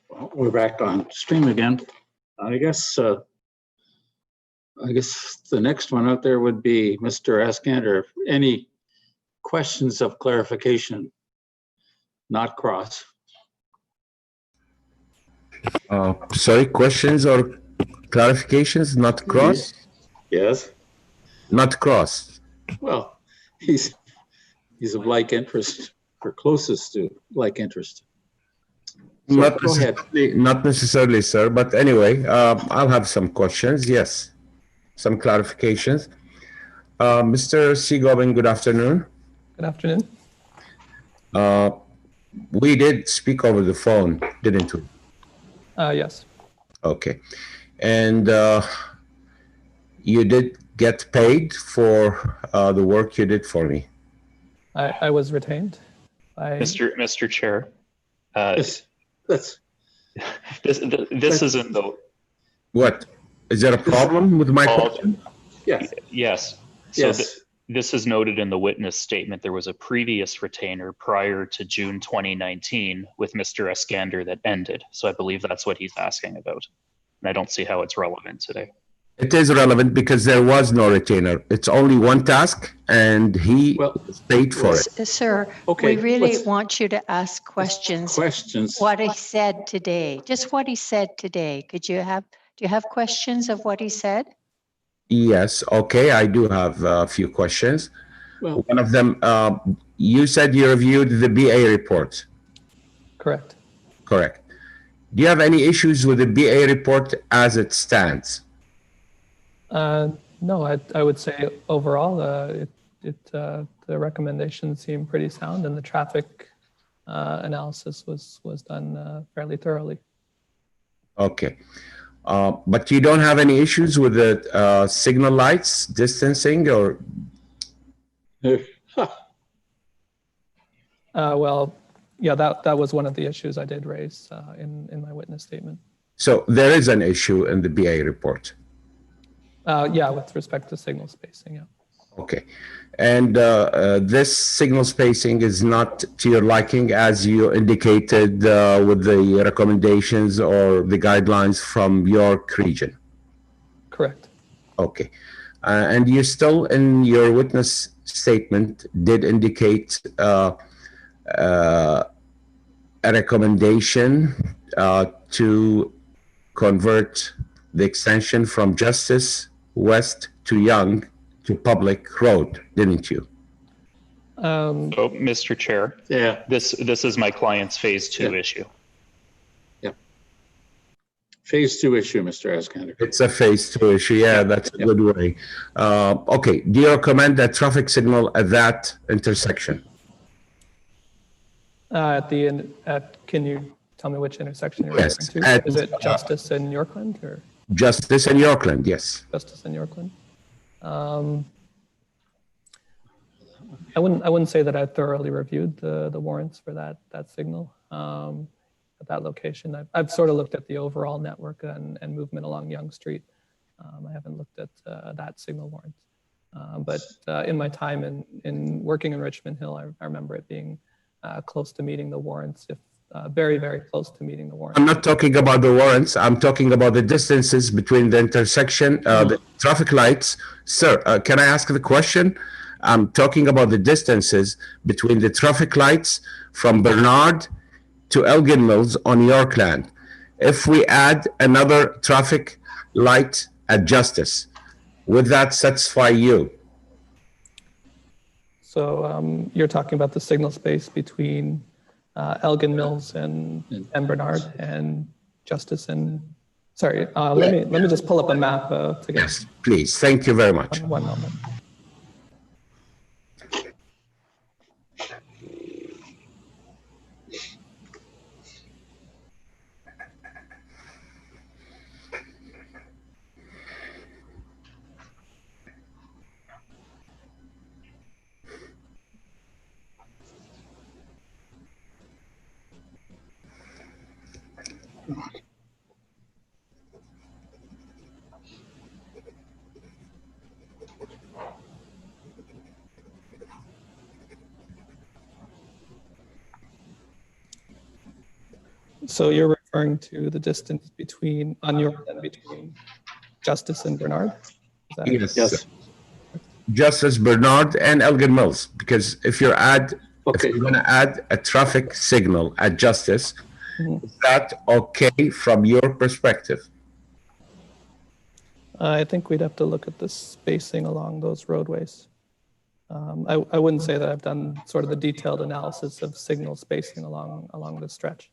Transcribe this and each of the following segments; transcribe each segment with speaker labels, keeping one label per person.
Speaker 1: Well, we're back on stream again. I guess the next one out there would be Mr. Askander. Any questions of clarification? Not cross.
Speaker 2: Sorry, questions or clarifications? Not cross?
Speaker 1: Yes.
Speaker 2: Not cross.
Speaker 1: Well, he's of like interest or closest to like interest. So
Speaker 2: Not necessarily, sir. But anyway, I'll have some questions. Yes, some clarifications. Mr. Seagobin, good afternoon.
Speaker 3: Good afternoon.
Speaker 2: We did speak over the phone, didn't we?
Speaker 3: Yes.
Speaker 2: Okay. And you did get paid for the work you did for me.
Speaker 3: I was retained by
Speaker 4: Mr. Chair.
Speaker 1: This
Speaker 4: Isn't the.
Speaker 2: What? Is there a problem with my question?
Speaker 1: Yes.
Speaker 4: Yes. So
Speaker 1: Yes.
Speaker 4: this is noted in the witness statement. There was a previous retainer prior to June 2019 with Mr. Askander that ended. So I believe that's what he's asking about. And I don't see how it's relevant today.
Speaker 2: It is relevant because there was no retainer. It's only one task and he was paid for it.
Speaker 5: Sir,
Speaker 1: Okay,
Speaker 5: we really
Speaker 1: let's-
Speaker 5: want you to ask questions.
Speaker 1: Questions.
Speaker 5: What he said today, just what he said today. Do you have questions of what he said?
Speaker 2: Yes, okay, I do have a few questions.
Speaker 1: Well,
Speaker 2: One of them, you said you reviewed the BA report,
Speaker 3: correct.
Speaker 2: correct? Do you have any issues with the BA report as it stands?
Speaker 3: No, I would say overall, the recommendations seem pretty sound, and the traffic analysis was done fairly thoroughly.
Speaker 2: Okay. But you don't have any issues with the signal lights, distancing, or?
Speaker 3: Well, yeah, that was one of the issues I did raise in my witness statement.
Speaker 2: So there is an issue in the BA report.
Speaker 3: Yeah, with respect to signal spacing, yeah.
Speaker 2: Okay. And this signal spacing is not to your liking, as you indicated with the recommendations or the guidelines from York region?
Speaker 3: Correct.
Speaker 2: Okay. And you still, in your witness statement, did indicate a recommendation to convert the extension from Justice West to Yonge to public road, didn't you?
Speaker 4: So, Mr. Chair,
Speaker 1: yeah.
Speaker 4: this is my client's phase 2
Speaker 1: Yeah.
Speaker 4: issue.
Speaker 1: Phase 2 issue, Mr. Askander.
Speaker 2: It's a phase 2 issue. Yeah, that's a good way. Okay. Do you recommend a traffic signal at that intersection?
Speaker 3: Can you tell me which intersection you're
Speaker 2: Yes,
Speaker 3: referring to?
Speaker 2: at-
Speaker 3: Is it Justice and Yorkland or
Speaker 2: Justice and Yorkland, yes.
Speaker 3: Justice and Yorkland? I wouldn't say that I thoroughly reviewed the warrants for that signal at that location. I've sort of looked at the overall network and movement along Yonge Street. I haven't looked at that signal warrant. But in my time in working in Richmond Hill, I remember it being close to meeting the warrants, if very, very close to meeting the warrants.
Speaker 2: I'm not talking about the warrants. I'm talking about the distances between the intersection, the traffic lights. Sir, can I ask the question? I'm talking about the distances between the traffic lights from Bernard to Elgin Mills on Yorkland. If we add another traffic light at Justice, would that satisfy you?
Speaker 3: So you're talking about the signal space between Elgin Mills and Bernard and Justice and, sorry, let me just pull up a map to get.
Speaker 2: Yes, please. Thank you very much.
Speaker 3: One moment. So you're referring to the distance between, on your end, between Justice and Bernard? Is that-
Speaker 2: Yes.
Speaker 1: Yes.
Speaker 2: Justice Bernard and Elgin Mills, because if you're
Speaker 1: Okay.
Speaker 2: going to add a traffic signal at Justice, is that okay from your perspective?
Speaker 3: I think we'd have to look at the spacing along those roadways. I wouldn't say that I've done sort of the detailed analysis of signal spacing along the stretch.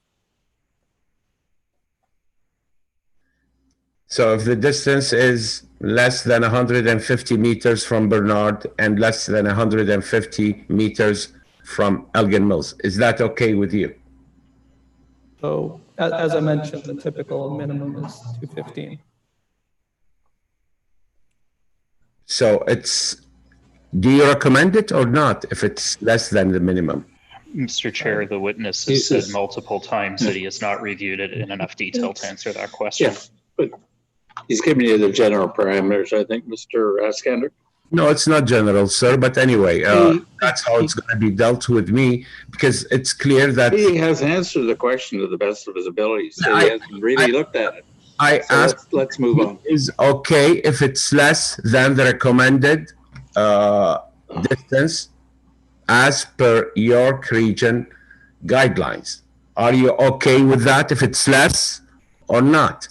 Speaker 2: So if the distance is less than 150 meters from Bernard and less than 150 meters from Elgin Mills, is that okay with you?
Speaker 3: So as I mentioned, the typical minimum is 215.
Speaker 2: So do you recommend it or not if it's less than the minimum?
Speaker 4: Mr. Chair, the witness
Speaker 1: He
Speaker 4: has said
Speaker 1: says-
Speaker 4: multiple times that he has not reviewed it in enough detail to answer that question.
Speaker 1: Yes, but he's giving you the general parameters, I think, Mr. Askander.
Speaker 2: No, it's not general, sir, but anyway, that's how it's going to be dealt with me, because it's clear that
Speaker 1: He has answered the question to the best of his abilities. So he hasn't really looked at it.
Speaker 2: I
Speaker 1: So
Speaker 2: asked
Speaker 1: let's move on.
Speaker 2: is okay if it's less than the recommended distance as per York Region guidelines. Are you okay with that if it's less or not?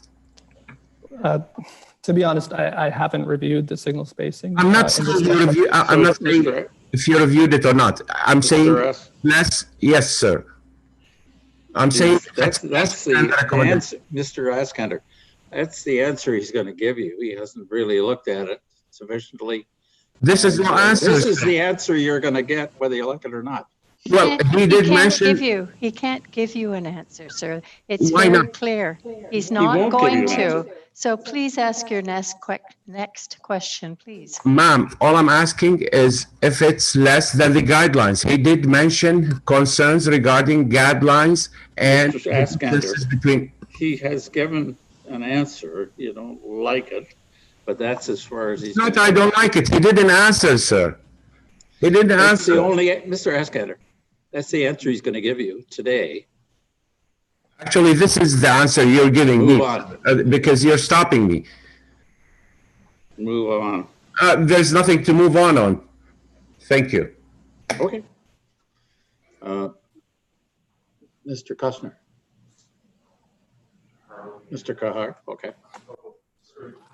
Speaker 3: To be honest, I haven't reviewed the signal spacing.
Speaker 2: I'm not
Speaker 3: in this
Speaker 2: saying you review. I'm not saying
Speaker 1: Mr.
Speaker 2: if you reviewed it or not. I'm saying
Speaker 1: S,
Speaker 2: less. Yes, sir. I'm saying
Speaker 1: that's the
Speaker 2: recommended.
Speaker 1: answer, Mr. Askander. That's the answer he's going to give you. He hasn't really looked at it sufficiently.
Speaker 2: This is no answer.
Speaker 1: This is the answer you're going to get whether you like it or not.
Speaker 2: Well, he did mention.
Speaker 5: He can't give you an answer, sir. It's
Speaker 2: Why
Speaker 5: very
Speaker 2: not?
Speaker 5: clear. He's
Speaker 1: won't
Speaker 5: not
Speaker 1: give
Speaker 5: going
Speaker 1: you an
Speaker 5: to. So please ask your next question, please.
Speaker 2: Ma'am, all I'm asking is if it's less than the guidelines. He did mention concerns regarding guidelines and
Speaker 1: Mr. Askander.
Speaker 2: this is between.
Speaker 1: He has given an answer. You don't like it, but that's as far as he's.
Speaker 2: Not, I don't like it. He didn't answer, sir. He didn't
Speaker 1: That's the
Speaker 2: answer.
Speaker 1: only, Mr. Askander. That's the answer he's going to give you today.
Speaker 2: Actually, this is the answer you're giving
Speaker 1: Move
Speaker 2: me
Speaker 1: on.
Speaker 2: because you're stopping me.
Speaker 1: Move on.
Speaker 2: There's nothing to move on. Thank you.
Speaker 1: Okay. Mr. Kushner. Mr. Kahar, okay.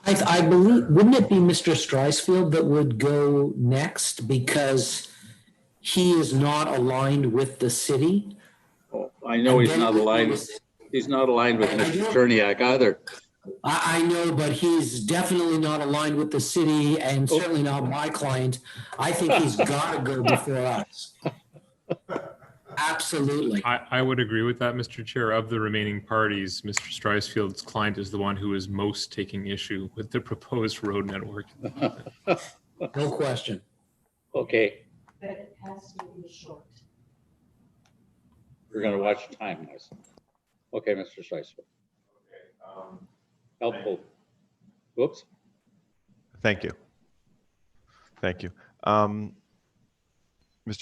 Speaker 6: I believe, wouldn't it be Mr. Streisfield that would go next because he is not aligned with the city?
Speaker 1: Oh, I know he's not aligned with Mr. Cherniak either.
Speaker 6: I know, but he's definitely not aligned with the city and certainly not my client. I think he's got to go before us. Absolutely.
Speaker 7: I would agree with that, Mr. Chair. Of the remaining parties, Mr. Streisfield's client is the one who is most taking issue with the proposed road network.
Speaker 6: No question.
Speaker 1: Okay,
Speaker 5: But it has to be short.
Speaker 1: we're gonna watch time, guys. Okay, Mr. Streisfeld. Helpful. Whoops.
Speaker 8: Thank you. Thank you. Mr.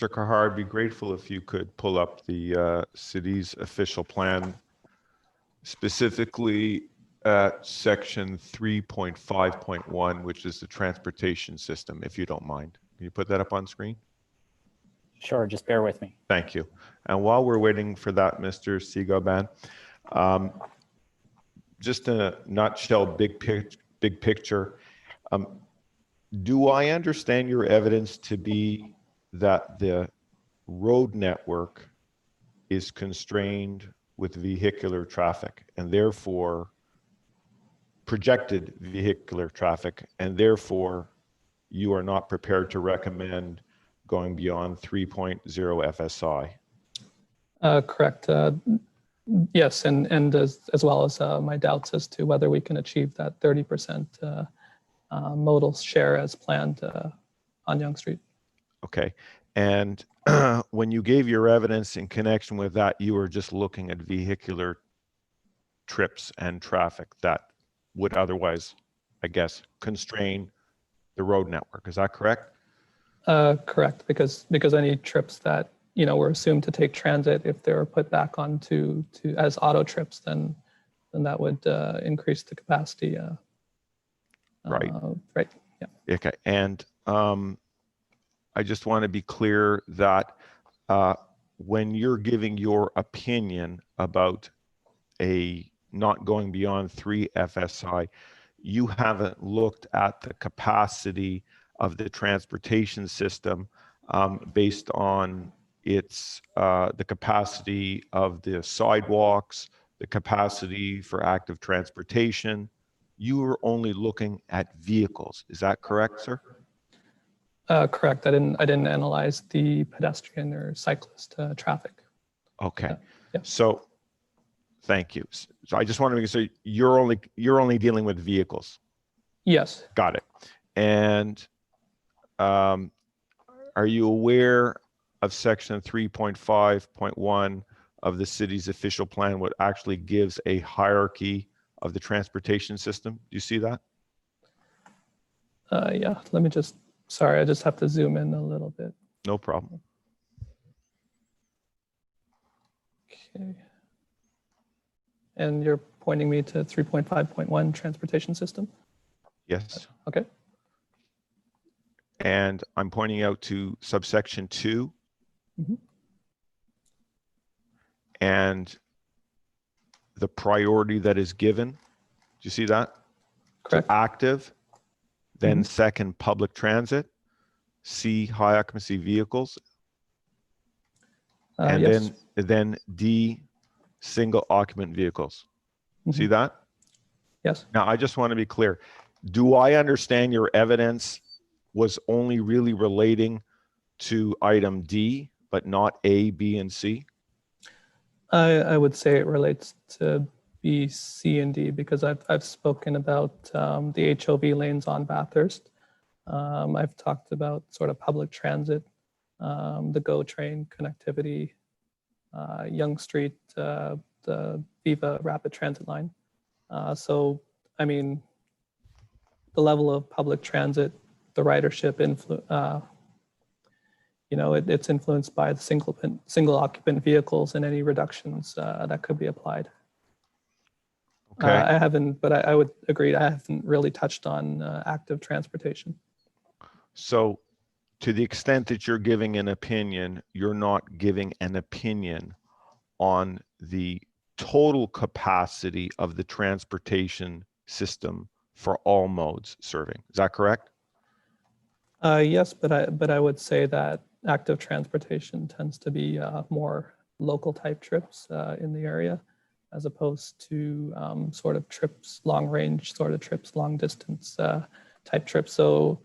Speaker 8: Kahar, I'd be grateful if you could pull up the city's official plan, specifically at section 3.5.1, which is the transportation system, if you don't mind. Can you put that up on screen?
Speaker 9: Sure, just bear with me.
Speaker 8: Thank you. And while we're waiting for that, Mr. Sigaban, just in a nutshell, big picture, do I understand your evidence to be that the road network is constrained with vehicular traffic and therefore projected vehicular traffic, and therefore you are not prepared to recommend going beyond 3.0 FSI?
Speaker 3: Correct. Yes, and as well as my doubts as to whether we can achieve that 30% modal share as planned on Yonge Street.
Speaker 8: Okay. And when you gave your evidence in connection with that, you were just looking at vehicular trips and traffic that would otherwise, I guess, constrain the road network. Is that correct?
Speaker 3: Correct, because any trips that were assumed to take transit, if they were put back onto as auto trips, then and that would increase the capacity.
Speaker 8: Right.
Speaker 3: Right. Yeah.
Speaker 8: Okay. And I just want to be clear that when you're giving your opinion about not going beyond 3 FSI, you haven't looked at the capacity of the transportation system based on the capacity of the sidewalks, the capacity for active transportation. You are only looking at vehicles. Is that correct, sir?
Speaker 3: Correct. I didn't analyze the pedestrian or cyclist traffic.
Speaker 8: Okay.
Speaker 3: Yeah.
Speaker 8: So thank you. So I just want to make sure you're only dealing with vehicles.
Speaker 3: Yes.
Speaker 8: Got it. And are you aware of section 3.5.1 of the city's official plan, what actually gives a hierarchy of the transportation system? Do you see that?
Speaker 3: Yeah. Let me just. Sorry, I just have to zoom in a little bit.
Speaker 8: No problem.
Speaker 3: Okay. And you're pointing me to 3.5.1 transportation system?
Speaker 8: Yes.
Speaker 3: Okay.
Speaker 8: And I'm pointing out to subsection 2.
Speaker 3: Mhm.
Speaker 8: And the priority that is given. Do you see that?
Speaker 3: Correct.
Speaker 8: To active, then second, public transit, C, high occupancy vehicles, and
Speaker 3: yes.
Speaker 8: then D, single occupant vehicles. See that?
Speaker 3: Yes.
Speaker 8: Now, I just want to be clear. Do I understand your evidence was only really relating to item D, but not A, B, and C?
Speaker 3: I would say it relates to B, C, and D because I've spoken about the HOV lanes on Bathurst. I've talked about sort of public transit, the GO train connectivity, Yonge Street, the Viva rapid transit line. So, I mean, the level of public transit, the ridership, it's influenced by the single occupant vehicles and any reductions that could be applied.
Speaker 8: Okay.
Speaker 3: I haven't, but I would agree, I haven't really touched on active transportation.
Speaker 8: So to the extent that you're giving an opinion, you're not giving an opinion on the total capacity of the transportation system for all modes serving. Is that correct?
Speaker 3: Yes, but I would say that active transportation tends to be more local type trips in the area, as opposed to sort of trips, long range sort of trips, long distance type trips. So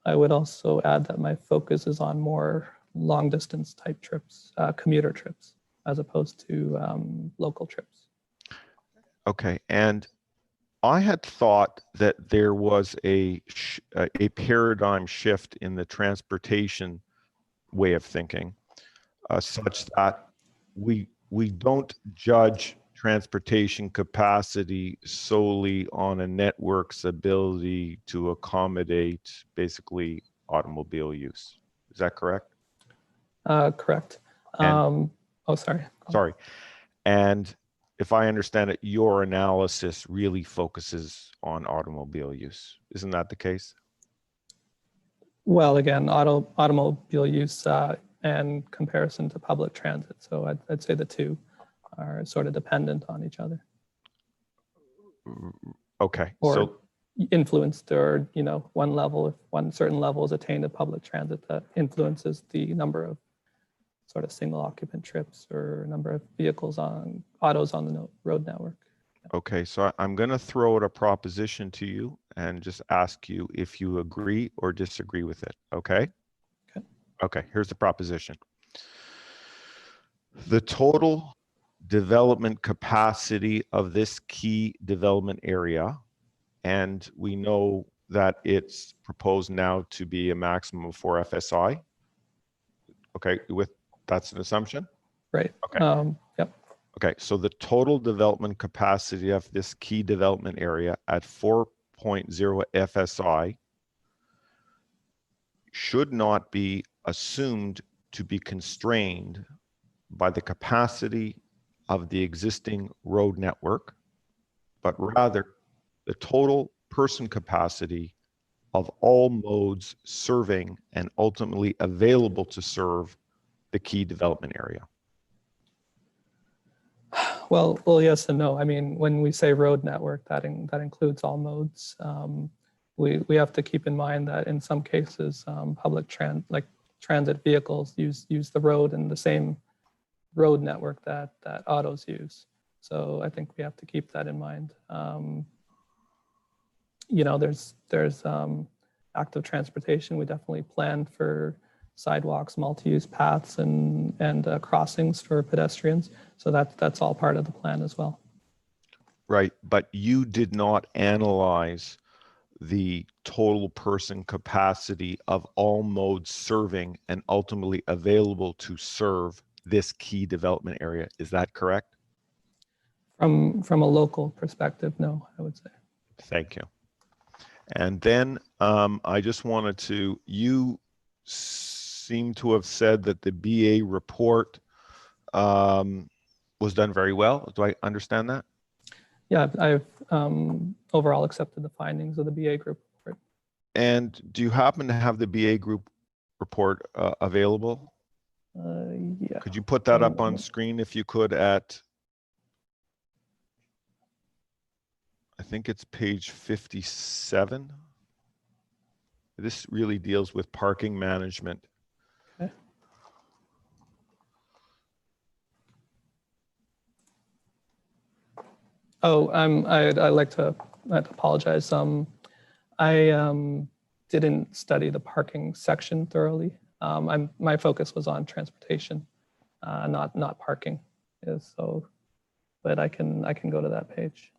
Speaker 3: I would also add that my focus is on more long distance type trips, commuter trips, as opposed to local trips.
Speaker 8: Okay. And I had thought that there was a paradigm shift in the transportation way of thinking, such that we don't judge transportation capacity solely on a network's ability to accommodate basically automobile use. Is that correct?
Speaker 3: Correct. Oh, sorry.
Speaker 8: Sorry. And if I understand it, your analysis really focuses on automobile use. Isn't that the case?
Speaker 3: Well, again, automobile use and comparison to public transit. So I'd say the two are sort of dependent on each other.
Speaker 8: Okay.
Speaker 3: Or
Speaker 8: so
Speaker 3: influenced, or one level, if one certain level is attained of public transit, that influences the number of sort of single occupant trips or number of vehicles on autos on the road network.
Speaker 8: Okay, so I'm going to throw out a proposition to you and just ask you if you agree or disagree with it. Okay?
Speaker 3: Okay.
Speaker 8: Okay, here's the proposition. The total development capacity of this key development area, and we know that it's proposed now to be a maximum of 4 FSI. Okay, that's an assumption?
Speaker 3: Right.
Speaker 8: Okay.
Speaker 3: Yep.
Speaker 8: Okay, so the total development capacity of this key development area at 4.0 FSI should not be assumed to be constrained by the capacity of the existing road network, but rather the total person capacity of all modes serving and ultimately available to serve the key development area?
Speaker 3: Well, yes and no. I mean, when we say road network, that includes all modes. We have to keep in mind that in some cases, public transit vehicles use the road in the same road network that autos use. So I think we have to keep that in mind. You know, there's active transportation. We definitely plan for sidewalks, multi-use paths, and crossings for pedestrians. So that's all part of the plan as well.
Speaker 8: Right, but you did not analyze the total person capacity of all modes serving and ultimately available to serve this key development area. Is that correct?
Speaker 3: From a local perspective, no, I would say.
Speaker 8: Thank you. And then I just wanted to, you seem to have said that the BA report was done very well. Do I understand that?
Speaker 3: Yeah, I've overall accepted the findings of the BA group report.
Speaker 8: And do you happen to have the BA group report available?
Speaker 3: Yeah.
Speaker 8: Could you put that up on screen if you could at, I think it's page 57. This really deals with parking management.
Speaker 3: Okay. Oh, I'd like to apologize. I didn't study the parking section thoroughly. My focus was on transportation, not parking. So, but I can go to that page.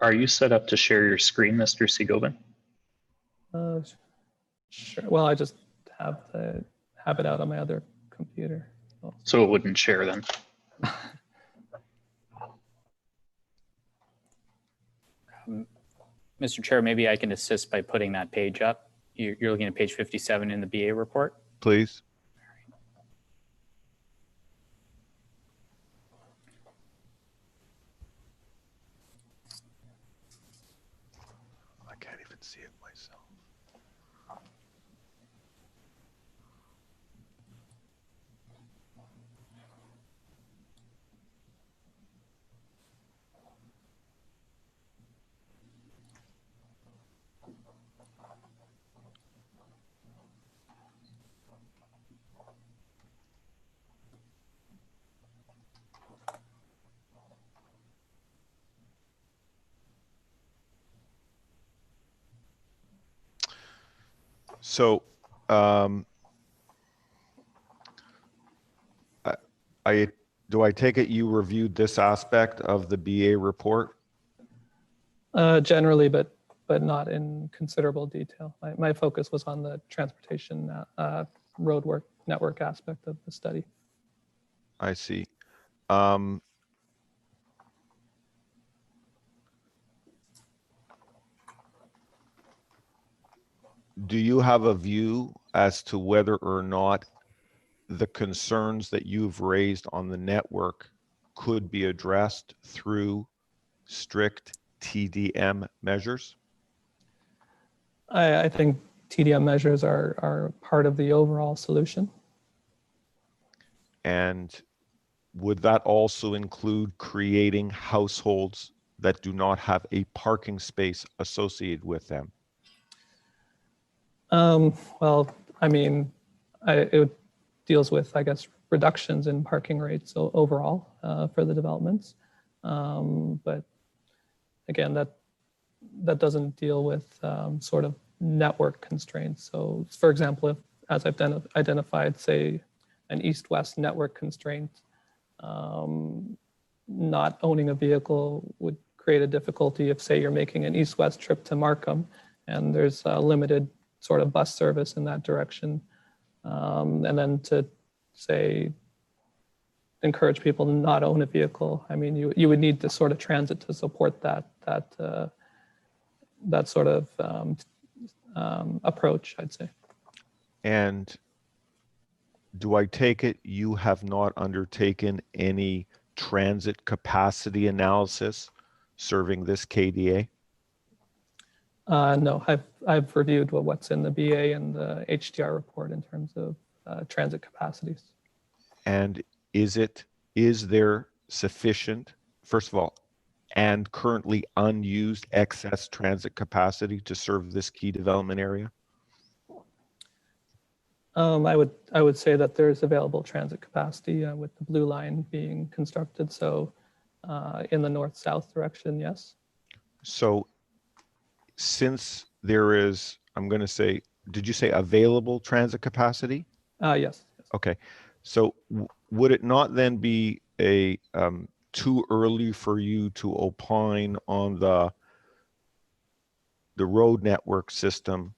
Speaker 4: Are you set up to share your screen, Mr. Segovin?
Speaker 3: Sure. Well, I just have it out on my other computer.
Speaker 4: So it wouldn't share then.
Speaker 9: Mr. Chair, maybe I can assist by putting that page up. You're looking at page 57 in the BA report.
Speaker 8: Please. I can't even see it myself. So do I take it you reviewed this aspect of the BA report?
Speaker 3: Generally, but not in considerable detail. My focus was on the transportation road network aspect of the study.
Speaker 8: I see. Do you have a view as to whether or not the concerns that you've raised on the network could be addressed through strict TDM measures?
Speaker 3: I think TDM measures are part of the overall solution.
Speaker 8: And would that also include creating households that do not have a parking space associated with them?
Speaker 3: Well, I mean, it deals with, I guess, reductions in parking rates overall for the developments. But again, that doesn't deal with sort of network constraints. So for example, if, as I've identified, say, an east-west network constraint, not owning a vehicle would create a difficulty if, say, you're making an east-west trip to Markham and there's a limited sort of bus service in that direction. And then to, say, encourage people to not own a vehicle, I mean, you would need to sort of transit to support that sort of approach, I'd say.
Speaker 8: And do I take it you have not undertaken any transit capacity analysis serving this KDA?
Speaker 3: No, I've reviewed what's in the BA and the HDR report in terms of transit capacities.
Speaker 8: And is there sufficient, first of all, and currently unused excess transit capacity to serve this key development area?
Speaker 3: I would say that there's available transit capacity with the blue line being constructed. So in the north-south direction, yes.
Speaker 8: So since there is, I'm going to say, did you say available transit capacity?
Speaker 3: Yes.
Speaker 8: Okay. So would it not then be a too early for you to opine on the road network system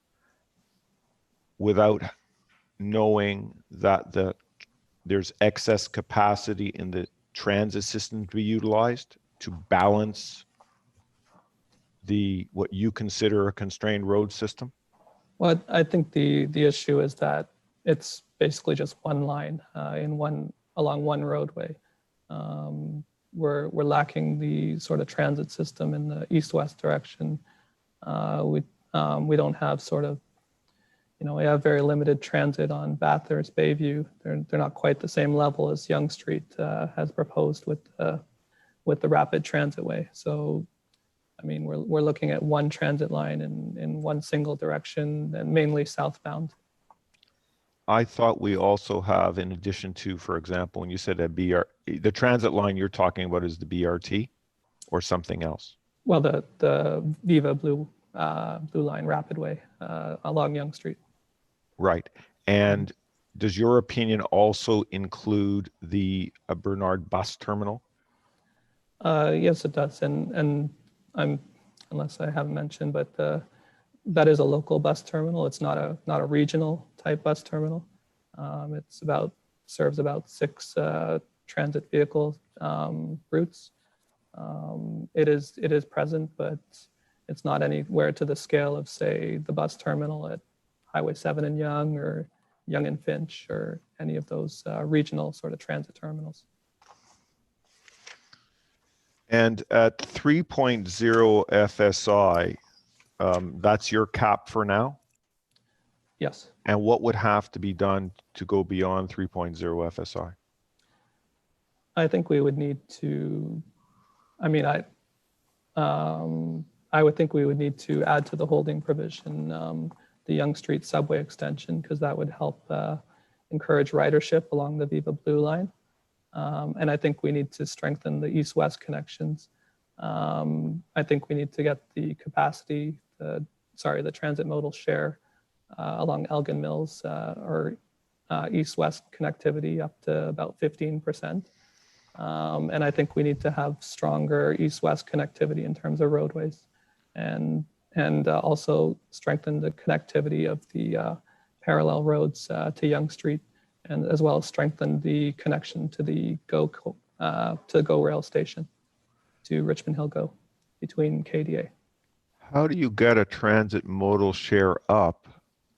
Speaker 8: without knowing that there's excess capacity in the transit system to be utilized to balance what you consider a constrained road system?
Speaker 3: Well, I think the issue is that it's basically just one line along one roadway. We're lacking the sort of transit system in the east-west direction. We don't have sort of, we have very limited transit on Bathurst, Bayview. They're not quite the same level as Yonge Street has proposed with the rapid transit way. So, I mean, we're looking at one transit line in one single direction and mainly southbound.
Speaker 8: I thought we also have, in addition to, for example, when you said the transit line you're talking about is the BRT or something else?
Speaker 3: Well, the Viva Blue Line Rapid Way along Yonge Street.
Speaker 8: Right. And does your opinion also include the Bernard bus terminal?
Speaker 3: Yes, it does. And unless I haven't mentioned, but that is a local bus terminal. It's not a regional type bus terminal. Serves about 6 transit vehicle routes. It is present, but it's not anywhere to the scale of, say, the bus terminal at Highway 7 in Yonge or Yonge and Finch or any of those regional sort of transit terminals.
Speaker 8: And at 3.0 FSI, that's your cap for now?
Speaker 3: Yes.
Speaker 8: And what would have to be done to go beyond 3.0 FSI?
Speaker 3: I think we would need to, I would think we would need to add to the holding provision the Yonge Street subway extension, because that would help encourage ridership along the Viva Blue Line. And I think we need to strengthen the east-west connections. I think we need to get the capacity, the transit modal share along Elgin Mills or east-west connectivity up to about 15%. And I think we need to have stronger east-west connectivity in terms of roadways and also strengthen the connectivity of the parallel roads to Yonge Street, and as well as strengthen the connection to the GO rail station to Richmond Hill GO between KDA.
Speaker 8: How do you get a transit modal share up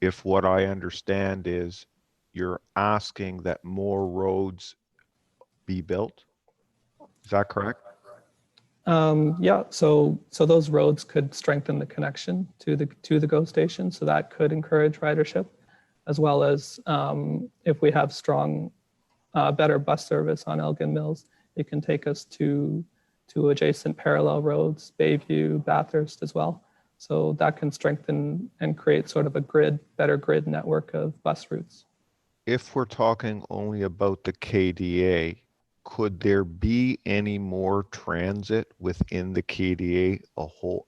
Speaker 8: if what I understand is you're asking that more roads be built? Is that correct?
Speaker 3: Yeah, so those roads could strengthen the connection to the GO station, so that could encourage ridership, as well as if we have strong, better bus service on Elgin Mills, it can take us to adjacent parallel roads, Bayview, Bathurst as well. So that can strengthen and create sort of a better grid network of bus routes.
Speaker 8: If we're talking only about the KDA, could there be any more transit within the KDA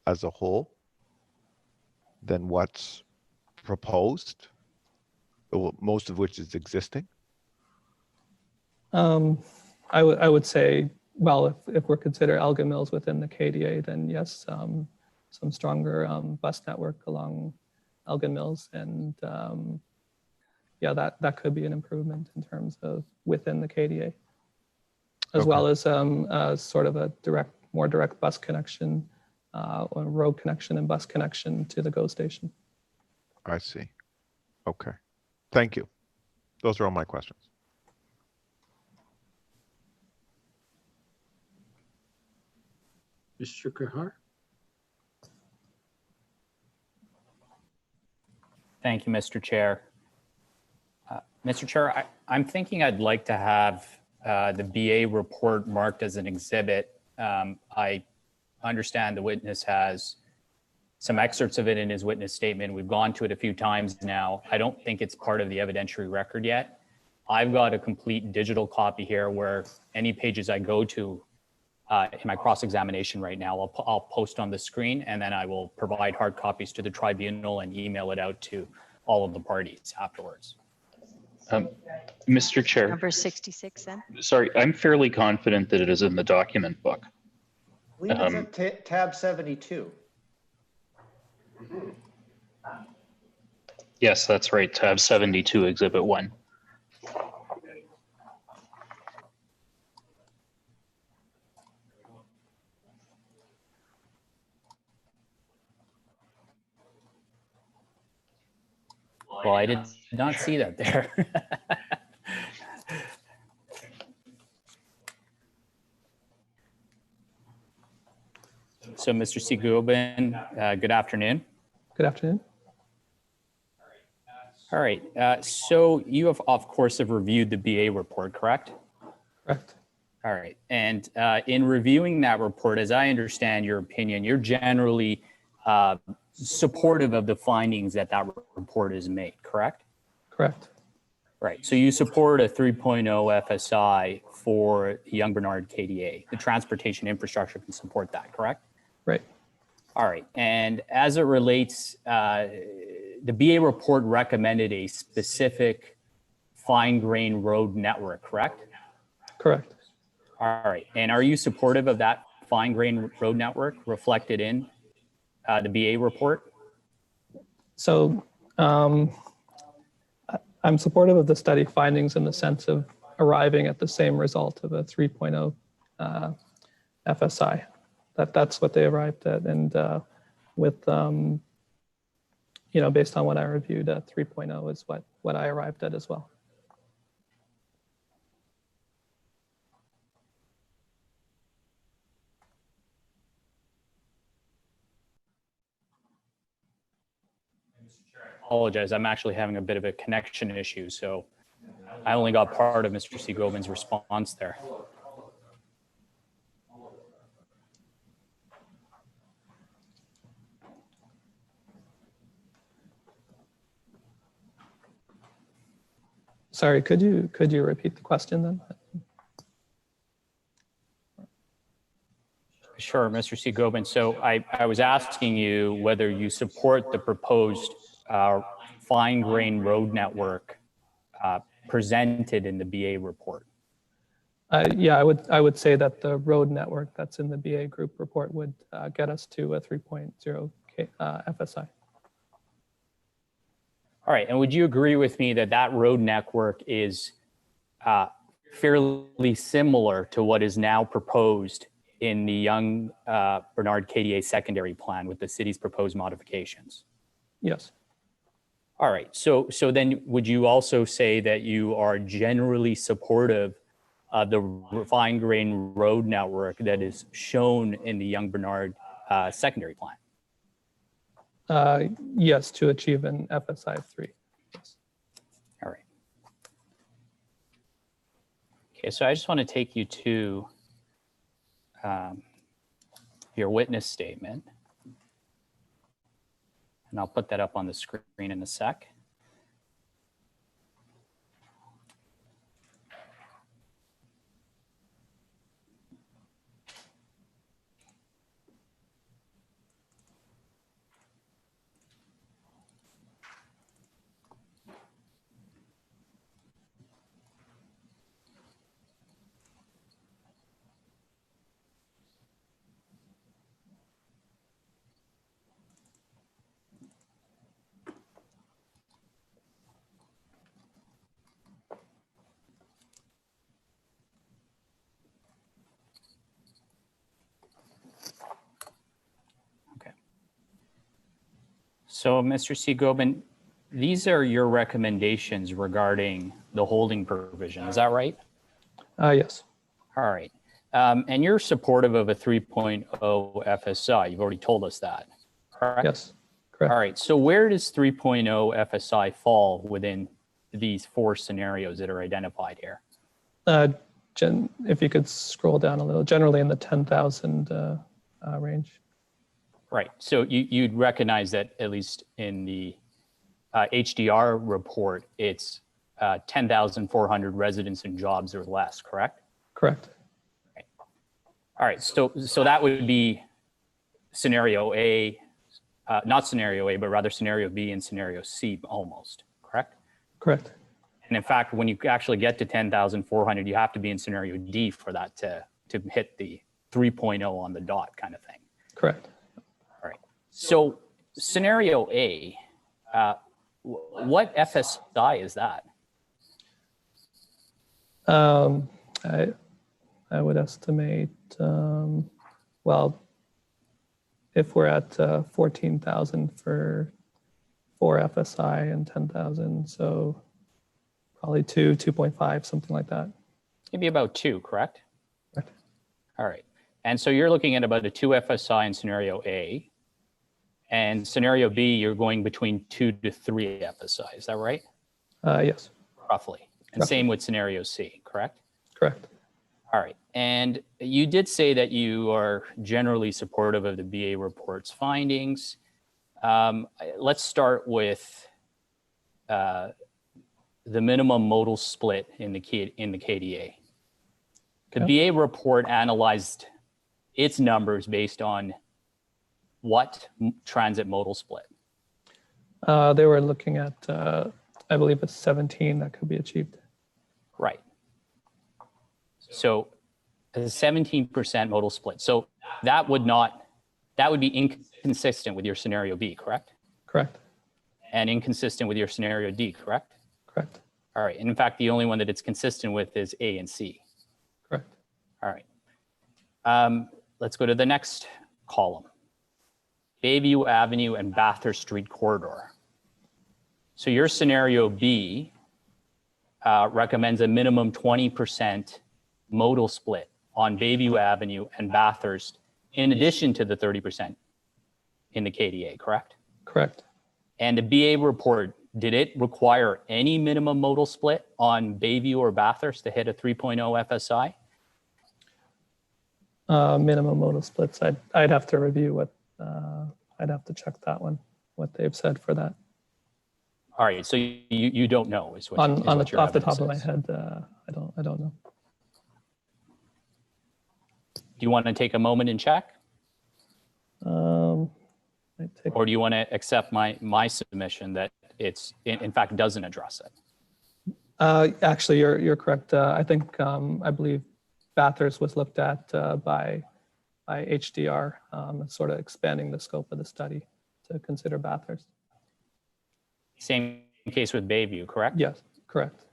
Speaker 8: as a whole than what's proposed, most of which is existing?
Speaker 3: I would say, well, if we're consider Elgin Mills within the KDA, then yes, some stronger bus network along Elgin Mills, and yeah, that could be an improvement in terms of within the KDA, as well as sort of a more direct bus connection, or road connection and bus connection to the GO station.
Speaker 8: I see. Okay. Thank you. Those are all my questions.
Speaker 1: Mr. Kahar?
Speaker 9: Thank you, Mr. Chair. Mr. Chair, I'm thinking I'd like to have the BA report marked as an exhibit. I understand the witness has some excerpts of it in his witness statement. We've gone to it a few times now. I don't think it's part of the evidentiary record yet. I've got a complete digital copy here where any pages I go to in my cross-examination right now, I'll post on the screen, and then I will provide hard copies to the tribunal and email it out to all of the parties afterwards.
Speaker 4: Mr. Chair,
Speaker 5: Number 66 then?
Speaker 4: sorry, I'm fairly confident that it is in the document book.
Speaker 10: I believe it's at tab 72.
Speaker 4: Yes, that's right, tab 72, exhibit 1.
Speaker 9: Well, I did not see that there. So, Mr. Segovin, good afternoon.
Speaker 3: Good afternoon.
Speaker 9: All right. So you have, of course, have reviewed the BA report, correct?
Speaker 3: Correct.
Speaker 9: All right. And in reviewing that report, as I understand your opinion, you're generally supportive of the findings that that report has made, correct?
Speaker 3: Correct.
Speaker 9: Right. So you support a 3.0 FSI for Yonge Bernard KDA. The transportation infrastructure can support that, correct?
Speaker 3: Right.
Speaker 9: All right. And as it relates, the BA report recommended a specific fine grain road network, correct?
Speaker 3: Correct.
Speaker 9: All right. And are you supportive of that fine grain road network reflected in the BA report?
Speaker 3: So I'm supportive of the study findings in the sense of arriving at the same result of a 3.0 FSI. That's what they arrived at. And with, based on what I reviewed, 3.0 is what I arrived at as well.
Speaker 9: Apologize, I'm actually having a bit of a connection issue, so I only got part of Mr. Segovin's response there.
Speaker 3: Sorry, could you repeat the question then?
Speaker 9: Sure, Mr. Segovin. So I was asking you whether you support the proposed fine grain road network presented in the BA report.
Speaker 3: Yeah, I would say that the road network that's in the BA group report would get us to a 3.0 FSI.
Speaker 9: All right, and would you agree with me that that road network is fairly similar to what is now proposed in the Yonge Bernard KDA secondary plan with the city's proposed modifications?
Speaker 3: Yes.
Speaker 9: All right, so then would you also say that you are generally supportive of the fine grain road network that is shown in the Yonge Bernard secondary plan?
Speaker 3: Yes, to achieve an FSI 3. Yes.
Speaker 9: All right. Okay, so I just want to take you to your witness statement. And I'll put that up on the screen in a sec. So, Mr. Segovin, these are your recommendations regarding the holding provision. Is that right?
Speaker 3: Yes,
Speaker 9: All right. And you're supportive of a 3.0 FSI. You've already told us that, correct?
Speaker 3: yes, correct.
Speaker 9: All right. So where does 3.0 FSI fall within these 4 scenarios that are identified here?
Speaker 3: If you could scroll down a little, generally in the 10,000 range.
Speaker 9: Right. So you'd recognize that at least in the HDR report, it's 10,400 residents and jobs or less, correct?
Speaker 3: Correct.
Speaker 9: All right. So that would be scenario A, not scenario A, but rather scenario B and scenario C almost, correct?
Speaker 3: Correct.
Speaker 9: And in fact, when you actually get to 10,400, you have to be in scenario D for that to hit the 3.0 on the dot kind of thing.
Speaker 3: Correct.
Speaker 9: All right. So scenario A, what FSI is that?
Speaker 3: I would estimate, well, if we're at 14,000 for 4 FSI and 10,000, so probably 2.5, something like that.
Speaker 9: Maybe about 2, correct?
Speaker 3: Correct.
Speaker 9: All right. And so you're looking at about a 2 FSI in scenario A. And scenario B, you're going between 2 to 3 FSI. Is that right?
Speaker 3: Yes.
Speaker 9: Roughly. And
Speaker 3: Roughly.
Speaker 9: same with scenario C, correct?
Speaker 3: Correct.
Speaker 9: All right. And you did say that you are generally supportive of the BA report's findings. Let's start with the minimum modal split in the KDA. The BA report analyzed its numbers based on what transit modal split?
Speaker 3: They were looking at, I believe it's 17 that could be achieved.
Speaker 9: Right. So a 17% modal split. So that would be inconsistent with your scenario B, correct?
Speaker 3: Correct.
Speaker 9: And inconsistent with your scenario D, correct?
Speaker 3: Correct.
Speaker 9: All right. And in fact, the only one that it's consistent with is A and C.
Speaker 3: Correct.
Speaker 9: All right. Let's go to the next column. Bayview Avenue and Bathurst Street corridor. So your scenario B recommends a minimum 20% modal split on Bayview Avenue and Bathurst, in addition to the 30% in the KDA, correct?
Speaker 3: Correct.
Speaker 9: And the BA report, did it require any minimum modal split on Bayview or Bathurst to hit a 3.0 FSI?
Speaker 3: Minimum modal splits, I'd have to review what, I'd have to check that one, what they've said for that.
Speaker 9: All right, so you don't know is what
Speaker 3: Off the top of my head, I don't know.
Speaker 9: Do you want to take a moment and check?
Speaker 3: Or
Speaker 9: do you want to accept my submission that it's in fact doesn't address it?
Speaker 3: Actually, you're correct. I think I believe Bathurst was looked at by HDR, sort of expanding the scope of the study to consider Bathurst.
Speaker 9: Same case with Bayview, correct?
Speaker 3: Yes, correct.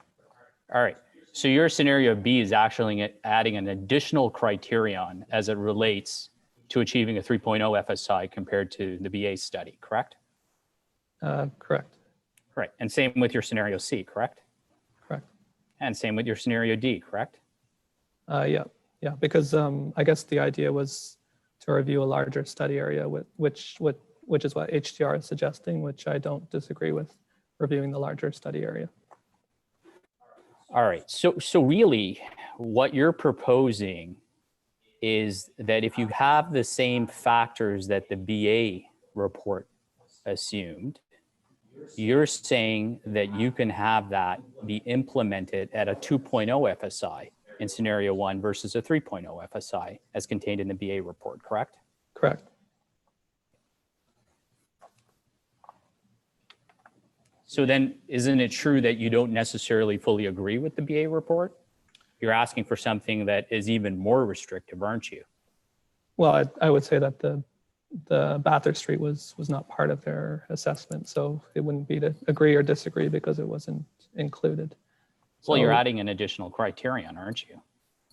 Speaker 9: All right. So your scenario B is actually adding an additional criterion as it relates to achieving a 3.0 FSI compared to the BA study, correct?
Speaker 3: Correct.
Speaker 9: Right. And same with your scenario C, correct?
Speaker 3: Correct.
Speaker 9: And same with your scenario D, correct?
Speaker 3: Yeah, because I guess the idea was to review a larger study area, which is what HDR is suggesting, which I don't disagree with, reviewing the larger study area.
Speaker 9: All right. So really, what you're proposing is that if you have the same factors that the BA report assumed, you're saying that you can have that be implemented at a 2.0 FSI in scenario 1 versus a 3.0 FSI as contained in the BA report, correct?
Speaker 3: Correct.
Speaker 9: So then isn't it true that you don't necessarily fully agree with the BA report? You're asking for something that is even more restrictive, aren't you?
Speaker 3: Well, I would say that the Bathurst Street was not part of their assessment, so it wouldn't be to agree or disagree because it wasn't included.
Speaker 9: Well, you're adding an additional criterion, aren't you?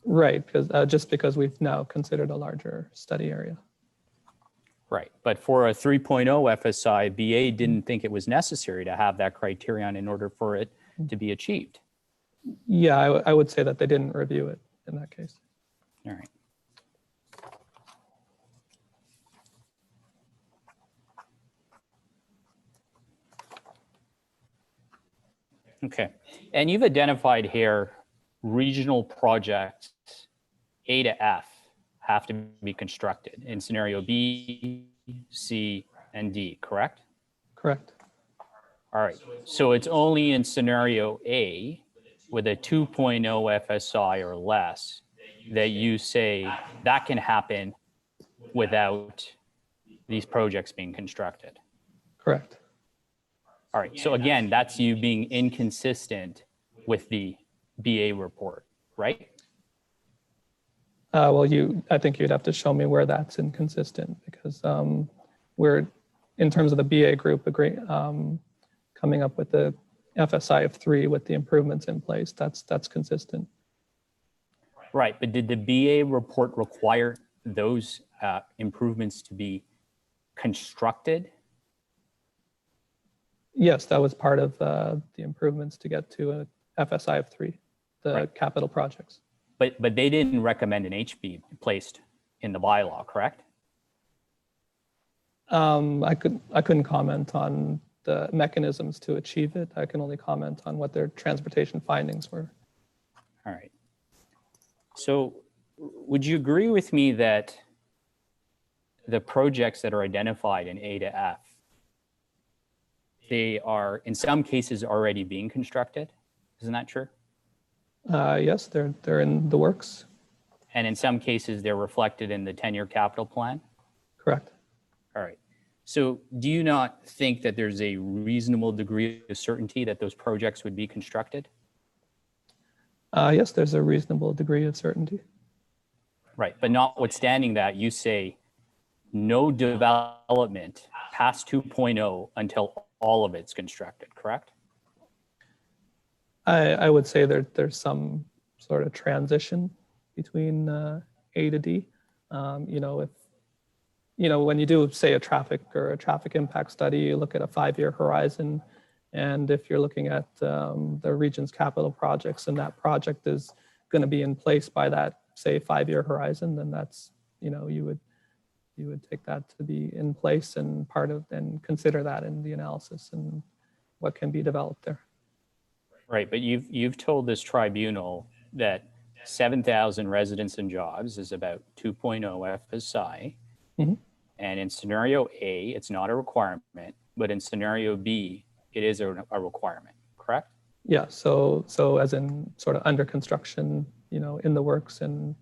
Speaker 3: Right, because just because we've now considered a larger study area.
Speaker 9: Right, but for a 3.0 FSI, BA didn't think it was necessary to have that criterion in order for it to be achieved.
Speaker 3: Yeah, I would say that they didn't review it in that case.
Speaker 9: All right. Okay, and you've identified here regional projects A to F have to be constructed in scenario B, C, and D, correct?
Speaker 3: Correct.
Speaker 9: All right, so it's only in scenario A with a 2.0 FSI or less that you say that can happen without these projects being constructed.
Speaker 3: Correct.
Speaker 9: All right, so again, that's you being inconsistent with the BA report, right?
Speaker 3: Well, I think you'd have to show me where that's inconsistent, because we're, in terms of the BA group, coming up with the FSI of 3 with the improvements in place. That's consistent.
Speaker 9: Right, but did the BA report require those improvements to be constructed?
Speaker 3: Yes, that was part of the improvements to get to a FSI of 3, the
Speaker 9: Right.
Speaker 3: capital projects.
Speaker 9: But they didn't recommend an HB placed in the bylaw, correct?
Speaker 3: I couldn't comment on the mechanisms to achieve it. I can only comment on what their transportation findings were.
Speaker 9: All right. So would you agree with me that the projects that are identified in A to F, they are in some cases already being constructed? Isn't that true?
Speaker 3: Yes, they're in the works.
Speaker 9: And in some cases, they're reflected in the 10-year capital plan?
Speaker 3: Correct.
Speaker 9: All right. So do you not think that there's a reasonable degree of certainty that those projects would be constructed?
Speaker 3: Yes, there's a reasonable degree of certainty.
Speaker 9: Right. But notwithstanding that, you say no development past 2.0 until all of it's constructed, correct?
Speaker 3: I would say there's some sort of transition between A to D. When you do, say, a traffic impact study, you look at a 5-year horizon. And if you're looking at the region's capital projects and that project is going to be in place by that, say, 5-year horizon, then that's, you would take that to be in place and and consider that in the analysis and what can be developed there.
Speaker 9: Right, but you've told this tribunal that 7,000 residents and jobs is about 2.0 FSI.
Speaker 3: Mm-hmm.
Speaker 9: And in scenario A, it's not a requirement, but in scenario B, it is a requirement, correct?
Speaker 3: Yeah, so as in sort of under construction, in the works and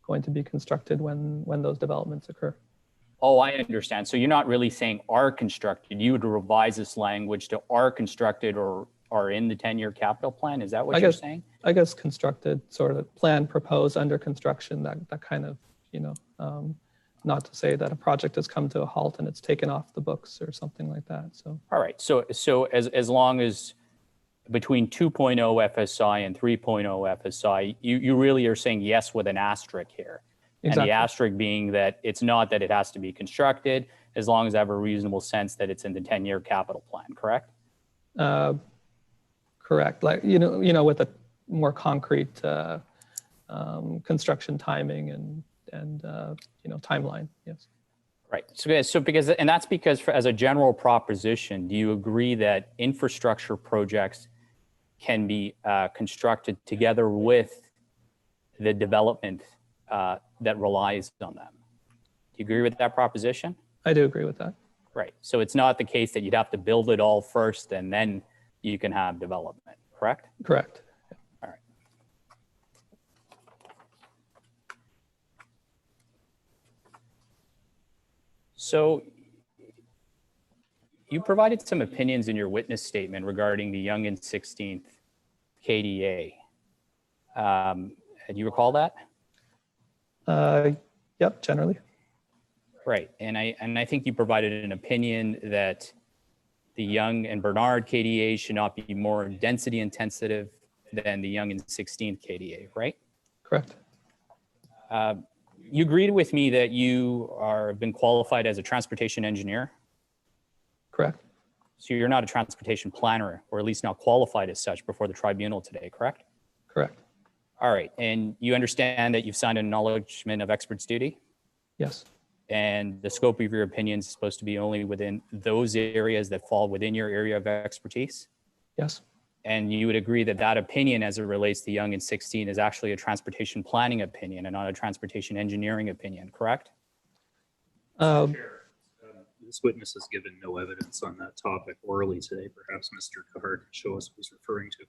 Speaker 3: going to be constructed when those developments occur.
Speaker 9: Oh, I understand. So you're not really saying are constructed. You would revise this language to are constructed or are in the 10-year capital plan. Is that what you're saying?
Speaker 3: I guess constructed, sort of plan, proposed, under construction, that kind of, not to say that a project has come to a halt and it's taken off the books or something like that. So. All
Speaker 9: right. So as long as between 2.0 FSI and 3.0 FSI, you really are saying yes with an asterisk here. Exactly. And the asterisk being that it's not that it has to be constructed, as long as I have a reasonable sense that it's in the 10-year capital plan, correct?
Speaker 3: Correct. Like, with a more concrete construction timing and timeline. Yes.
Speaker 9: Right. And that's because as a general proposition, do you agree that infrastructure projects can be constructed together with the development that relies on them? Do you agree with that proposition?
Speaker 3: I do agree with that.
Speaker 9: Right. So it's not the case that you'd have to build it all first and then you can have development, correct?
Speaker 3: Correct.
Speaker 9: All right. So you provided some opinions in your witness statement regarding the Yonge and 16th KDA. Do you recall that?
Speaker 3: Yep, generally.
Speaker 9: Right, and I think you provided an opinion that the Yonge and Bernard KDA should not be more density intensive than the Yonge and 16th KDA, right?
Speaker 3: Correct.
Speaker 9: You agreed with me that you have been qualified as a transportation engineer?
Speaker 3: Correct.
Speaker 9: So you're not a transportation planner, or at least not qualified as such before the tribunal today, correct?
Speaker 3: Correct.
Speaker 9: All right. And you understand that you've signed an acknowledgement of expert's duty?
Speaker 3: Yes.
Speaker 9: And the scope of your opinion is supposed to be only within those areas that fall within your area of expertise?
Speaker 3: Yes.
Speaker 9: And you would agree that that opinion as it relates to Yonge and 16 is actually a transportation planning opinion and not a transportation engineering opinion, correct?
Speaker 4: This witness has given no evidence on that topic orally today. Perhaps Mr. Cahart can show us what he's referring to.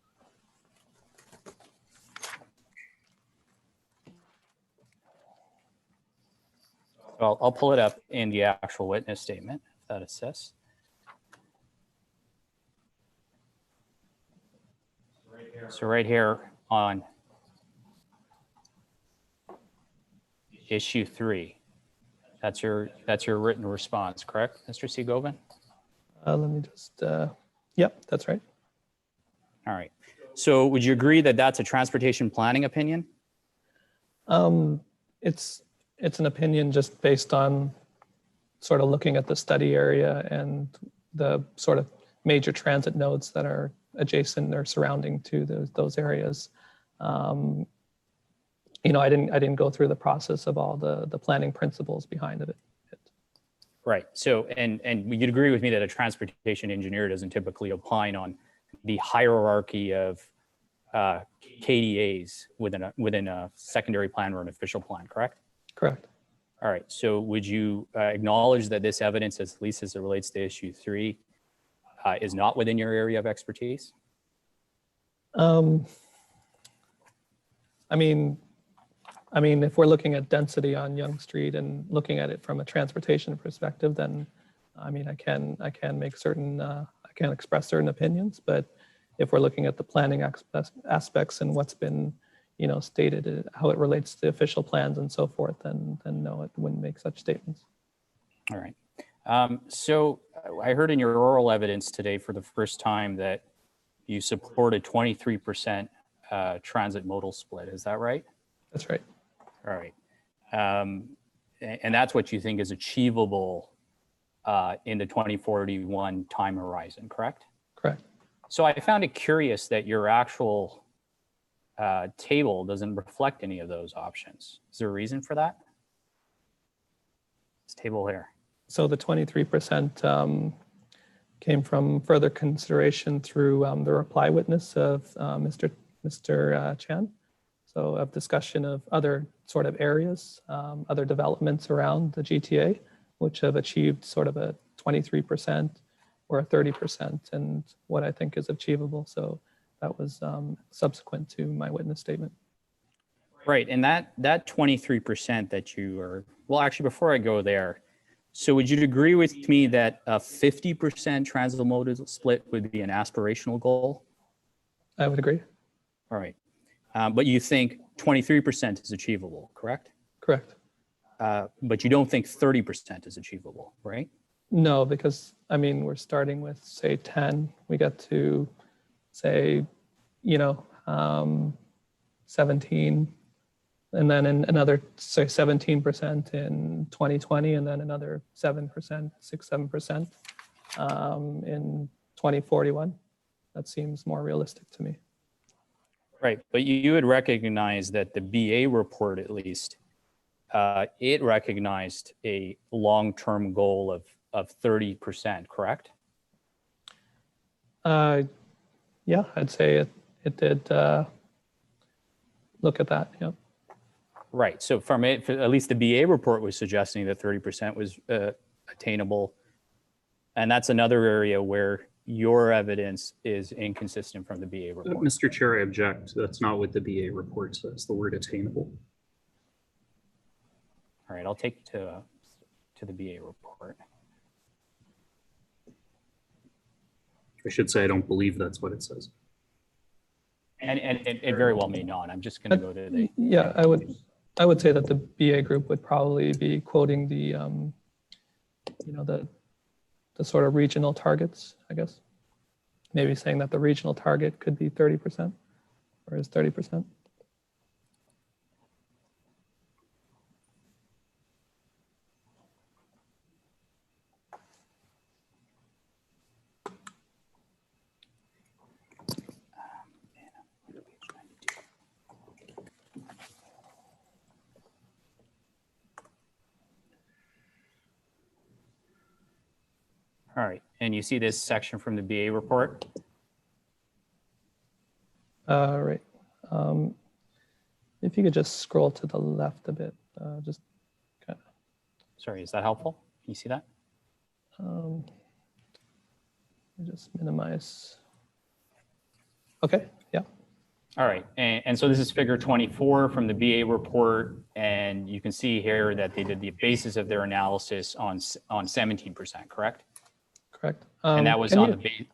Speaker 9: Well, I'll pull it up in the actual witness statement, if that assists. So right here on issue 3, that's your written response, correct, Mr. Segovan?
Speaker 3: Let me just, yep, that's right.
Speaker 9: All right. So would you agree that that's a transportation planning opinion?
Speaker 3: It's an opinion just based on sort of looking at the study area and the sort of major transit nodes that are adjacent or surrounding to those areas. You know, I didn't go through the process of all the planning principles behind it.
Speaker 9: Right. So, and you'd agree with me that a transportation engineer doesn't typically opine on the hierarchy of KDAs within a secondary plan or an official plan, correct?
Speaker 3: Correct.
Speaker 9: All right. So would you acknowledge that this evidence, at least as it relates to issue 3, is not within your area of expertise?
Speaker 3: I mean, if we're looking at density on Yonge Street and looking at it from a transportation perspective, then I mean, I can make certain, I can express certain opinions, but if we're looking at the planning aspects and what's been, you know, stated, how it relates to official plans and so forth, then no, it wouldn't make such statements.
Speaker 9: All right. So I heard in your oral evidence today for the first time that you supported 23% transit modal split. Is that right?
Speaker 3: That's right.
Speaker 9: All right. And that's what you think is achievable in the 2041 time horizon, correct?
Speaker 3: Correct.
Speaker 9: So I found it curious that your actual table doesn't reflect any of those options. Is there a reason for that? This table here.
Speaker 3: So the 23% came from further consideration through the reply witness of Mr. Chan. So of discussion of other sort of areas, other developments around the GTA, which have achieved sort of a 23% or a 30%, and what I think is achievable. So that was subsequent to my witness statement.
Speaker 9: Right, and that 23% that you are, well, actually, before I go there, so would you agree with me that a 50% transit modal split would be an aspirational goal?
Speaker 3: I would agree.
Speaker 9: All right. But you think 23% is achievable, correct?
Speaker 3: Correct.
Speaker 9: But you don't think 30% is achievable, right?
Speaker 3: No, because I mean, we're starting with say 10, we get to say, you know, 17, and then another say 17% in 2020, and then another 7%, 6-7% in 2041. That seems more realistic to me.
Speaker 9: Right, but you would recognize that the BA report, at least, it recognized a long-term goal of 30%, correct?
Speaker 3: Yeah, I'd say it did look at that, yeah.
Speaker 9: Right, so from it, at least the BA report was suggesting that 30% was attainable. And that's another area where your evidence is inconsistent from the BA report.
Speaker 4: Mr. Chair, I object. That's not what the BA report says, the word attainable.
Speaker 9: All right, I'll take you to the BA report.
Speaker 4: I should say I don't believe that's what it says.
Speaker 9: And it very well may not. I'm just going to go to the...
Speaker 3: Yeah, I would say that the BA group would probably be quoting the, you know, the sort of regional targets, I guess. Maybe saying that the regional target could be 30% or is 30%.
Speaker 9: All right, and you see this section from the BA report?
Speaker 3: Right. If you could just scroll to the left a bit, just kind of.
Speaker 9: Sorry, is that helpful? Can you see that?
Speaker 3: Let me just minimize. Okay, yeah.
Speaker 9: All right, and so this is figure 24 from the BA report, and you can see here that they did the basis of their analysis on 17%, correct?
Speaker 3: Correct.
Speaker 9: And that was
Speaker 3: can
Speaker 9: on
Speaker 3: you-
Speaker 9: the base.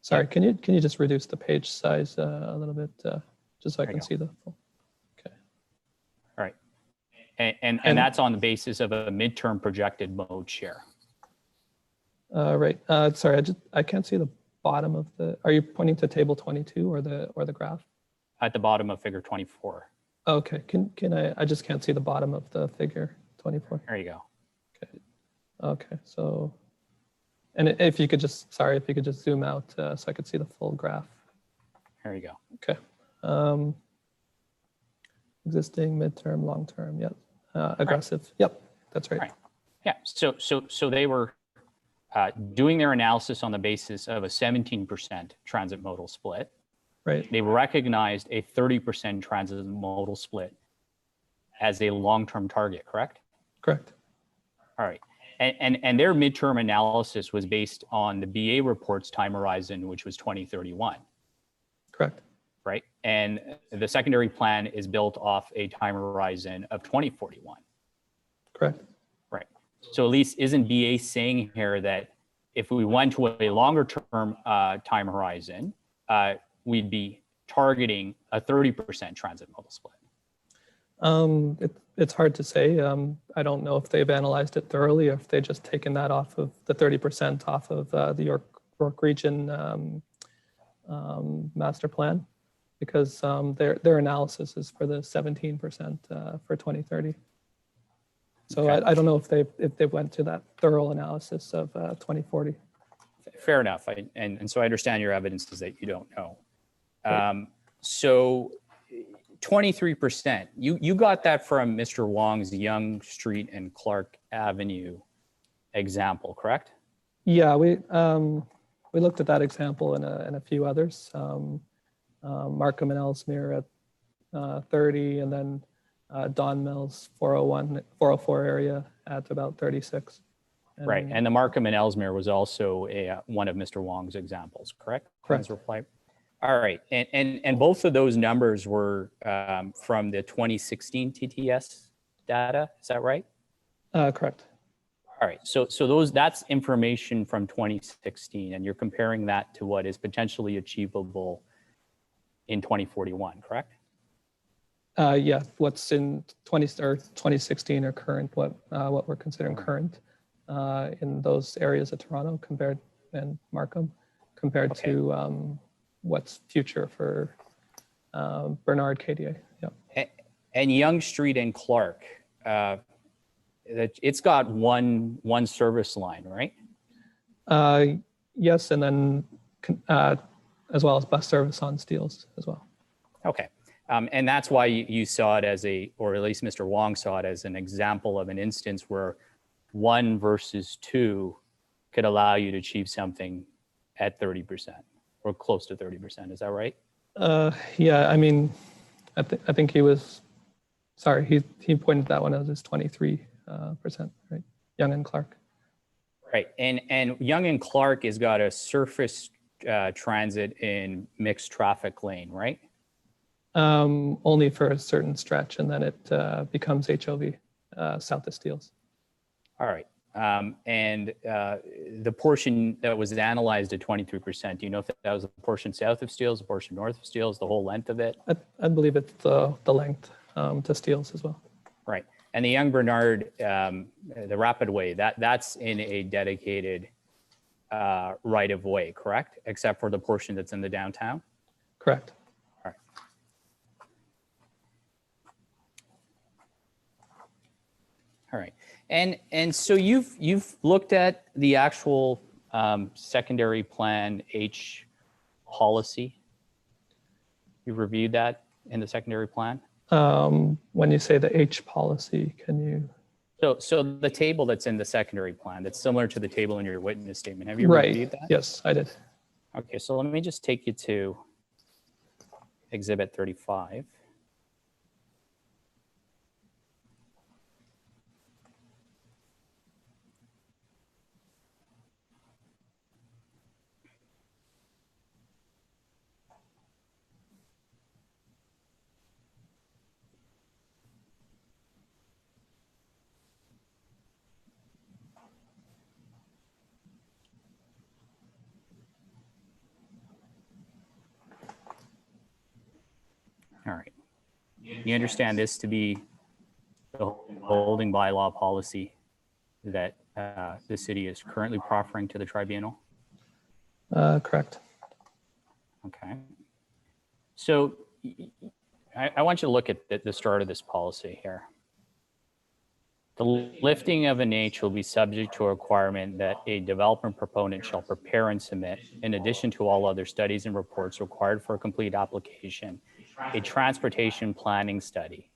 Speaker 3: Sorry, can you just reduce the page size a little bit, just so I
Speaker 9: There you
Speaker 3: can
Speaker 9: go.
Speaker 3: see the full? Okay.
Speaker 9: All right, and that's on the basis of a midterm projected mode share.
Speaker 3: Right. Sorry, I can't see the bottom of the. Are you pointing to table 22 or the graph?
Speaker 9: At the bottom of figure 24.
Speaker 3: Okay. Can I just can't see the bottom of the figure 24.
Speaker 9: There you go.
Speaker 3: Okay. Okay. So, and if you could just zoom out so I could see the full graph.
Speaker 9: There you go.
Speaker 3: Okay. Existing, midterm, long-term. Yep. Aggressive. Right. Yep. That's right.
Speaker 9: Right. Yeah. So they were doing their analysis on the basis of a 17% transit modal split.
Speaker 3: Right.
Speaker 9: They recognized a 30% transit modal split as a long-term target, correct?
Speaker 3: Correct.
Speaker 9: All right. And their midterm analysis was based on the BA report's time horizon, which was 2031.
Speaker 3: Correct.
Speaker 9: Right. And the secondary plan is built off a time horizon of 2041.
Speaker 3: Correct.
Speaker 9: Right. So at least isn't BA saying here that if we went to a longer term time horizon, we'd be targeting a 30% transit modal split?
Speaker 3: It's hard to say. I don't know if they've analyzed it thoroughly or if they just taken that off of the 30% off of the York Region master plan, because their analysis is for the 17% for 2030. So
Speaker 9: Okay.
Speaker 3: I don't know if they went to that thorough analysis of 2040.
Speaker 9: Fair enough. And so I understand your evidence is that you don't know. So 23%, you got that from Mr. Wong's Yonge Street and Clark Avenue example, correct?
Speaker 3: Yeah, we looked at that example and a few others. Markham and Ellesmere at 30, and then Don Mills 404 area at about 36.
Speaker 9: Right, and the Markham and Ellesmere was also one of Mr. Wong's examples, correct?
Speaker 3: Correct.
Speaker 9: Reply. All right, and both of those numbers were from the 2016 TTS data, is that right?
Speaker 3: Correct.
Speaker 9: All right, so that's information from 2016, and you're comparing that to what is potentially achievable in 2041, correct?
Speaker 3: Yeah, what's in 2016 or current, what we're considering current in those areas of Toronto and Markham compared to what's future for Bernard KDA. Yeah.
Speaker 9: And Yonge Street and Clark, it's got one service line, right?
Speaker 3: Yes, and then as well as bus service on Steeles as well.
Speaker 9: Okay. And that's why you saw it as or at least Mr. Wong saw it as an example of an instance where 1 versus 2 could allow you to achieve something at 30% or close to 30%. Is that right?
Speaker 3: Yeah, I mean, I think he was, sorry, he pointed that one out as 23%, right? Yonge and Clark.
Speaker 9: Right, and Yonge and Clark has got a surface transit in mixed traffic lane, right?
Speaker 3: Only for a certain stretch, and then it becomes HOV south of Steeles.
Speaker 9: All right. And the portion that was analyzed at 23%, do you know if that was the portion south of Steeles, the portion north of Steeles, the whole length of it?
Speaker 3: I believe it's the length to Steeles as well.
Speaker 9: Right. And the Yonge Bernard, the rapid way, that's in a dedicated right of way, correct? Except for the portion that's in the downtown?
Speaker 3: Correct.
Speaker 9: All right. All right. And so you've looked at the actual secondary plan H policy. You reviewed that in the secondary plan?
Speaker 3: When you say the H policy, can you
Speaker 9: So the table that's in the secondary plan, that's similar to the table in your witness statement. Have you
Speaker 3: Right.
Speaker 9: reviewed that?
Speaker 3: Yes, I did.
Speaker 9: Okay, so let me just take you to Exhibit 35. All right. You understand this to be the holding bylaw policy that the city is currently proffering to the tribunal?
Speaker 3: Correct.
Speaker 9: Okay. So I want you to look at the start of this policy here. The lifting of an H will be subject to a requirement that a development proponent shall prepare and submit, in addition to all other studies and reports required for a complete application, a transportation planning study,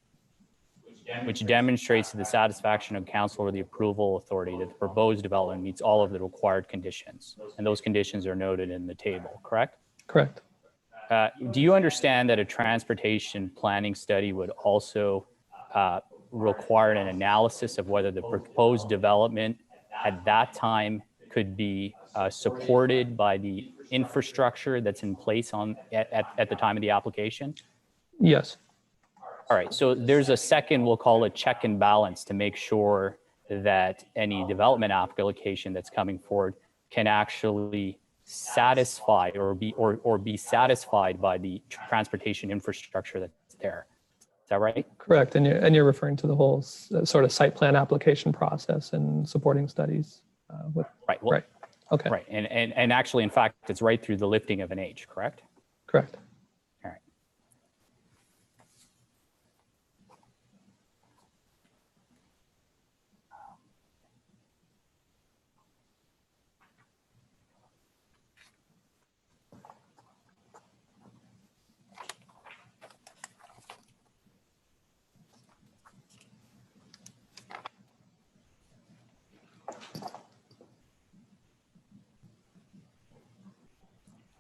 Speaker 9: which demonstrates to the satisfaction of council or the approval authority that the proposed development meets all of the required conditions. And those conditions are noted in the table, correct?
Speaker 3: Correct.
Speaker 9: Do you understand that a transportation planning study would also require an analysis of whether the proposed development at that time could be supported by the infrastructure that's in place at the time of the application?
Speaker 3: Yes.
Speaker 9: All right, so there's a second, we'll call it check and balance, to make sure that any development application that's coming forward can actually satisfy or be satisfied by the transportation infrastructure that's there. Is that right?
Speaker 3: Correct. And you're referring to the whole sort of site plan application process and supporting studies with.
Speaker 9: Right. Well,
Speaker 3: right. Okay.
Speaker 9: Right. And actually, in fact, it's right through the lifting of an H, correct?
Speaker 3: Correct.
Speaker 9: All right.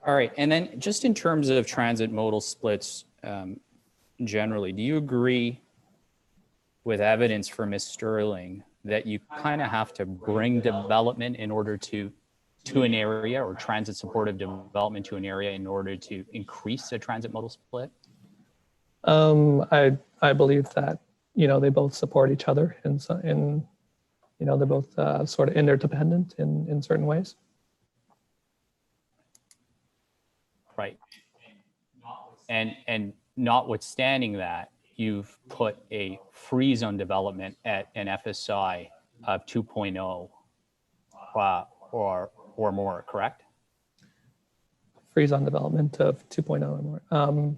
Speaker 9: All right, and then just in terms of transit modal splits generally, do you agree with evidence from Ms. Sterling that you kind of have to bring development in order to an area, or transit supportive development to an area, in order to increase the transit modal split?
Speaker 3: I believe that, they both support each other in they're both sort of interdependent in certain ways.
Speaker 9: Right. And notwithstanding that, you've put a freeze on development at an FSI of 2.0 or more, correct?
Speaker 3: Freeze on development of 2.0 or more.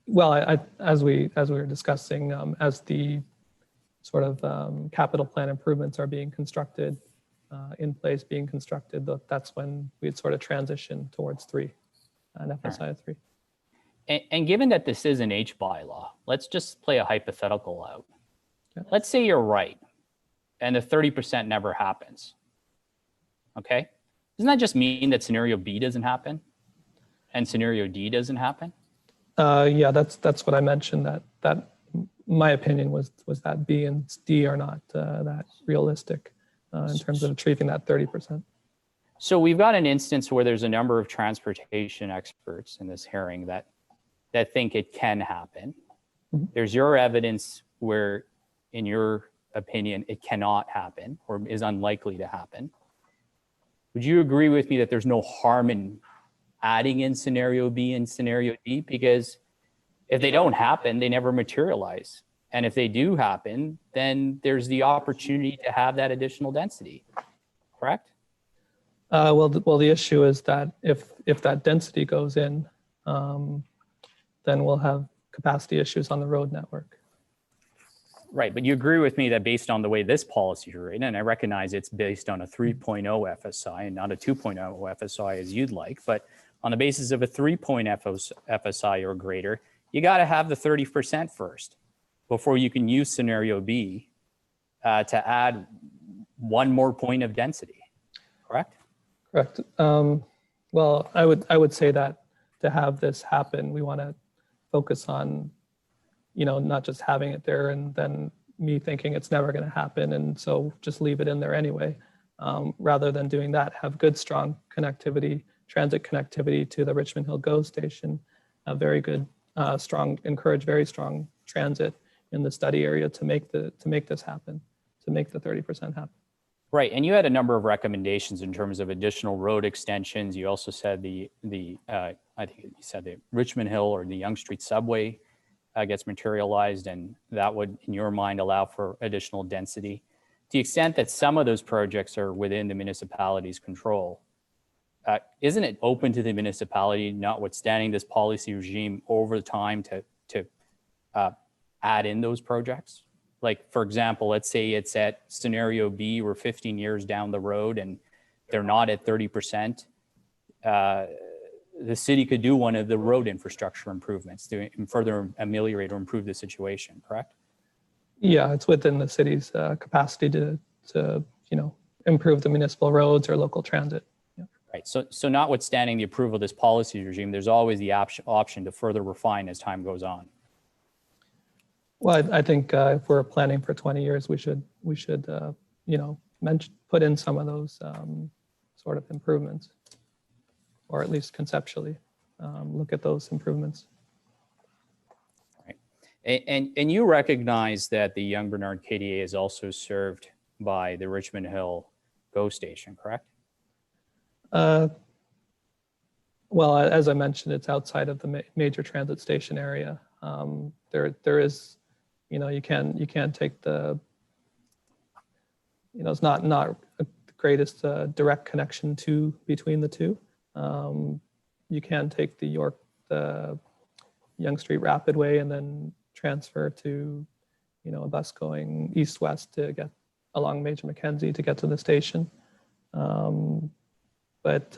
Speaker 3: Well, as we were discussing, as the sort of capital plan improvements are being constructed, in place being constructed, that's when we'd sort of transition towards 3, an FSI of 3.
Speaker 9: And given that this is an H bylaw, let's just play a hypothetical out.
Speaker 3: Yeah.
Speaker 9: Let's say you're right, and the 30% never happens. Okay? Doesn't that just mean that scenario B doesn't happen, and scenario D doesn't happen?
Speaker 3: Yeah, that's what I mentioned. That my opinion was that B and D are not that realistic in terms of achieving that 30%.
Speaker 9: So we've got an instance where there's a number of transportation experts in this hearing that think it can happen.
Speaker 3: Mm-hmm.
Speaker 9: There's your evidence where, in your opinion, it cannot happen or is unlikely to happen. Would you agree with me that there's no harm in adding in scenario B and scenario D? Because if they don't happen, they never materialize. And if they do happen, then there's the opportunity to have that additional density, correct?
Speaker 3: Well, the issue is that if that density goes in, then we'll have capacity issues on the road network.
Speaker 9: Right, but you agree with me that based on the way this policy is written, and I recognize it's based on a 3.0 FSI and not a 2.0 FSI as you'd like, but on the basis of a 3.0 FSI or greater, you got to have the 30% first before you can use scenario B to add one more point of density, correct?
Speaker 3: Correct. Well, I would say that to have this happen, we want to focus on, not just having it there and then me thinking it's never going to happen, and so just leave it in there anyway. Rather than doing that, have good, strong connectivity, transit connectivity to the Richmond Hill GO station, a very good, encourage very strong transit in the study area to make this happen, to make the 30% happen.
Speaker 9: Right, and you had a number of recommendations in terms of additional road extensions. You also said I think you said the Richmond Hill or the Yonge Street subway gets materialized, and that would, in your mind, allow for additional density. To the extent that some of those projects are within the municipality's control, isn't it open to the municipality, notwithstanding this policy regime, over time to add in those projects? Like, for example, let's say it's at scenario B, we're 15 years down the road and they're not at 30%. The city could do one of the road infrastructure improvements to further ameliorate or improve the situation, correct?
Speaker 3: Yeah, it's within the city's capacity to improve the municipal roads or local transit. Yeah.
Speaker 9: Right, so notwithstanding the approval of this policy regime, there's always the option to further refine as time goes on.
Speaker 3: Well, I think if we're planning for 20 years, we should put in some of those sort of improvements, or at least conceptually look at those improvements.
Speaker 9: Right. And you recognize that the Yonge Bernard KDA is also served by the Richmond Hill GO station, correct?
Speaker 3: Well, as I mentioned, it's outside of the major transit station area. There is, you can take the, it's not the greatest direct connection between the two. You can take the Yonge Street Rapid Way and then transfer to, a bus going east-west to get along Major Mackenzie to get to the station. But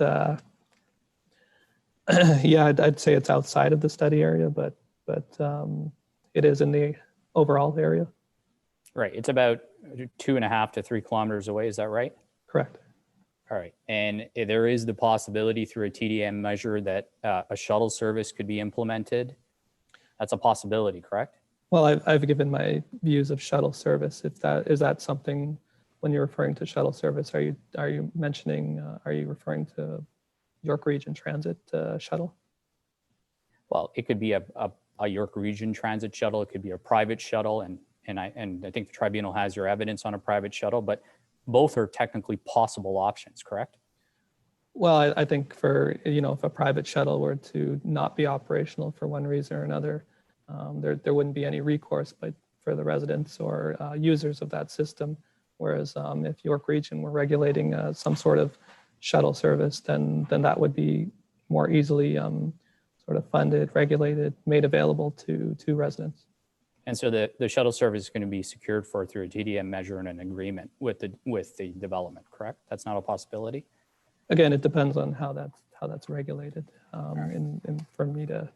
Speaker 3: yeah, I'd say it's outside of the study area, but it is in the overall area.
Speaker 9: Right, it's about 2.5 to 3 kilometers away, is that right?
Speaker 3: Correct.
Speaker 9: All right, and there is the possibility through a TDM measure that a shuttle service could be implemented. That's a possibility, correct?
Speaker 3: Well, I've given my views of shuttle service. Is that something, when you're referring to shuttle service, are you referring to York Region Transit shuttle?
Speaker 9: Well, it could be a York Region Transit shuttle. It could be a private shuttle, and I think the tribunal has your evidence on a private shuttle, but both are technically possible options, correct?
Speaker 3: Well, I think if a private shuttle were to not be operational for one reason or another, there wouldn't be any recourse for the residents or users of that system. Whereas if York Region were regulating some sort of shuttle service, then that would be more easily sort of funded, regulated, made available to residents.
Speaker 9: And so the shuttle service is going to be secured for through a TDM measure and an agreement with the development, correct? That's not a possibility?
Speaker 3: Again, it depends on how that's regulated, and for me to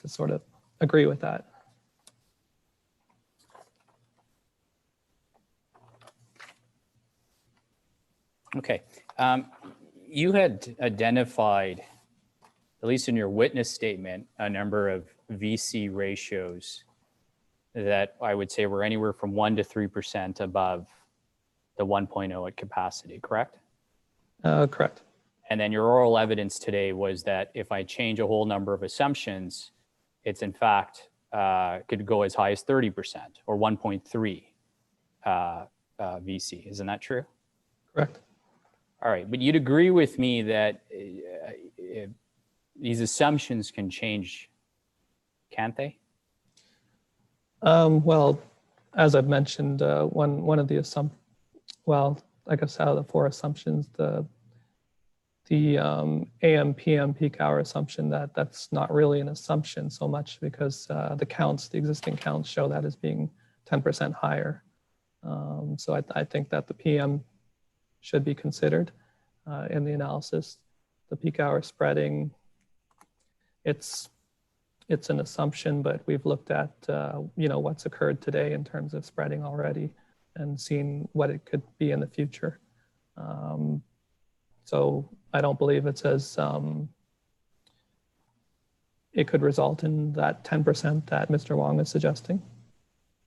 Speaker 3: sort of agree with that.
Speaker 9: Okay, you had identified, at least in your witness statement, a number of VC ratios that I would say were anywhere from 1% to 3% above the 1.0 at capacity, correct?
Speaker 3: Correct.
Speaker 9: And then your oral evidence today was that if I change a whole number of assumptions, it's in fact could go as high as 30% or 1.3 VC. Isn't that true?
Speaker 3: Correct.
Speaker 9: All right, but you'd agree with me that these assumptions can change, can't they?
Speaker 3: Well, as I've mentioned, one of the I guess out of the 4 assumptions, the AM PM peak hour assumption, that's not really an assumption so much because the existing counts show that as being 10% higher. So I think that the PM should be considered in the analysis. The peak hour spreading, it's an assumption, but we've looked at what's occurred today in terms of spreading already, and seeing what it could be in the future. So I don't believe it says it could result in that 10% that Mr. Wong is suggesting.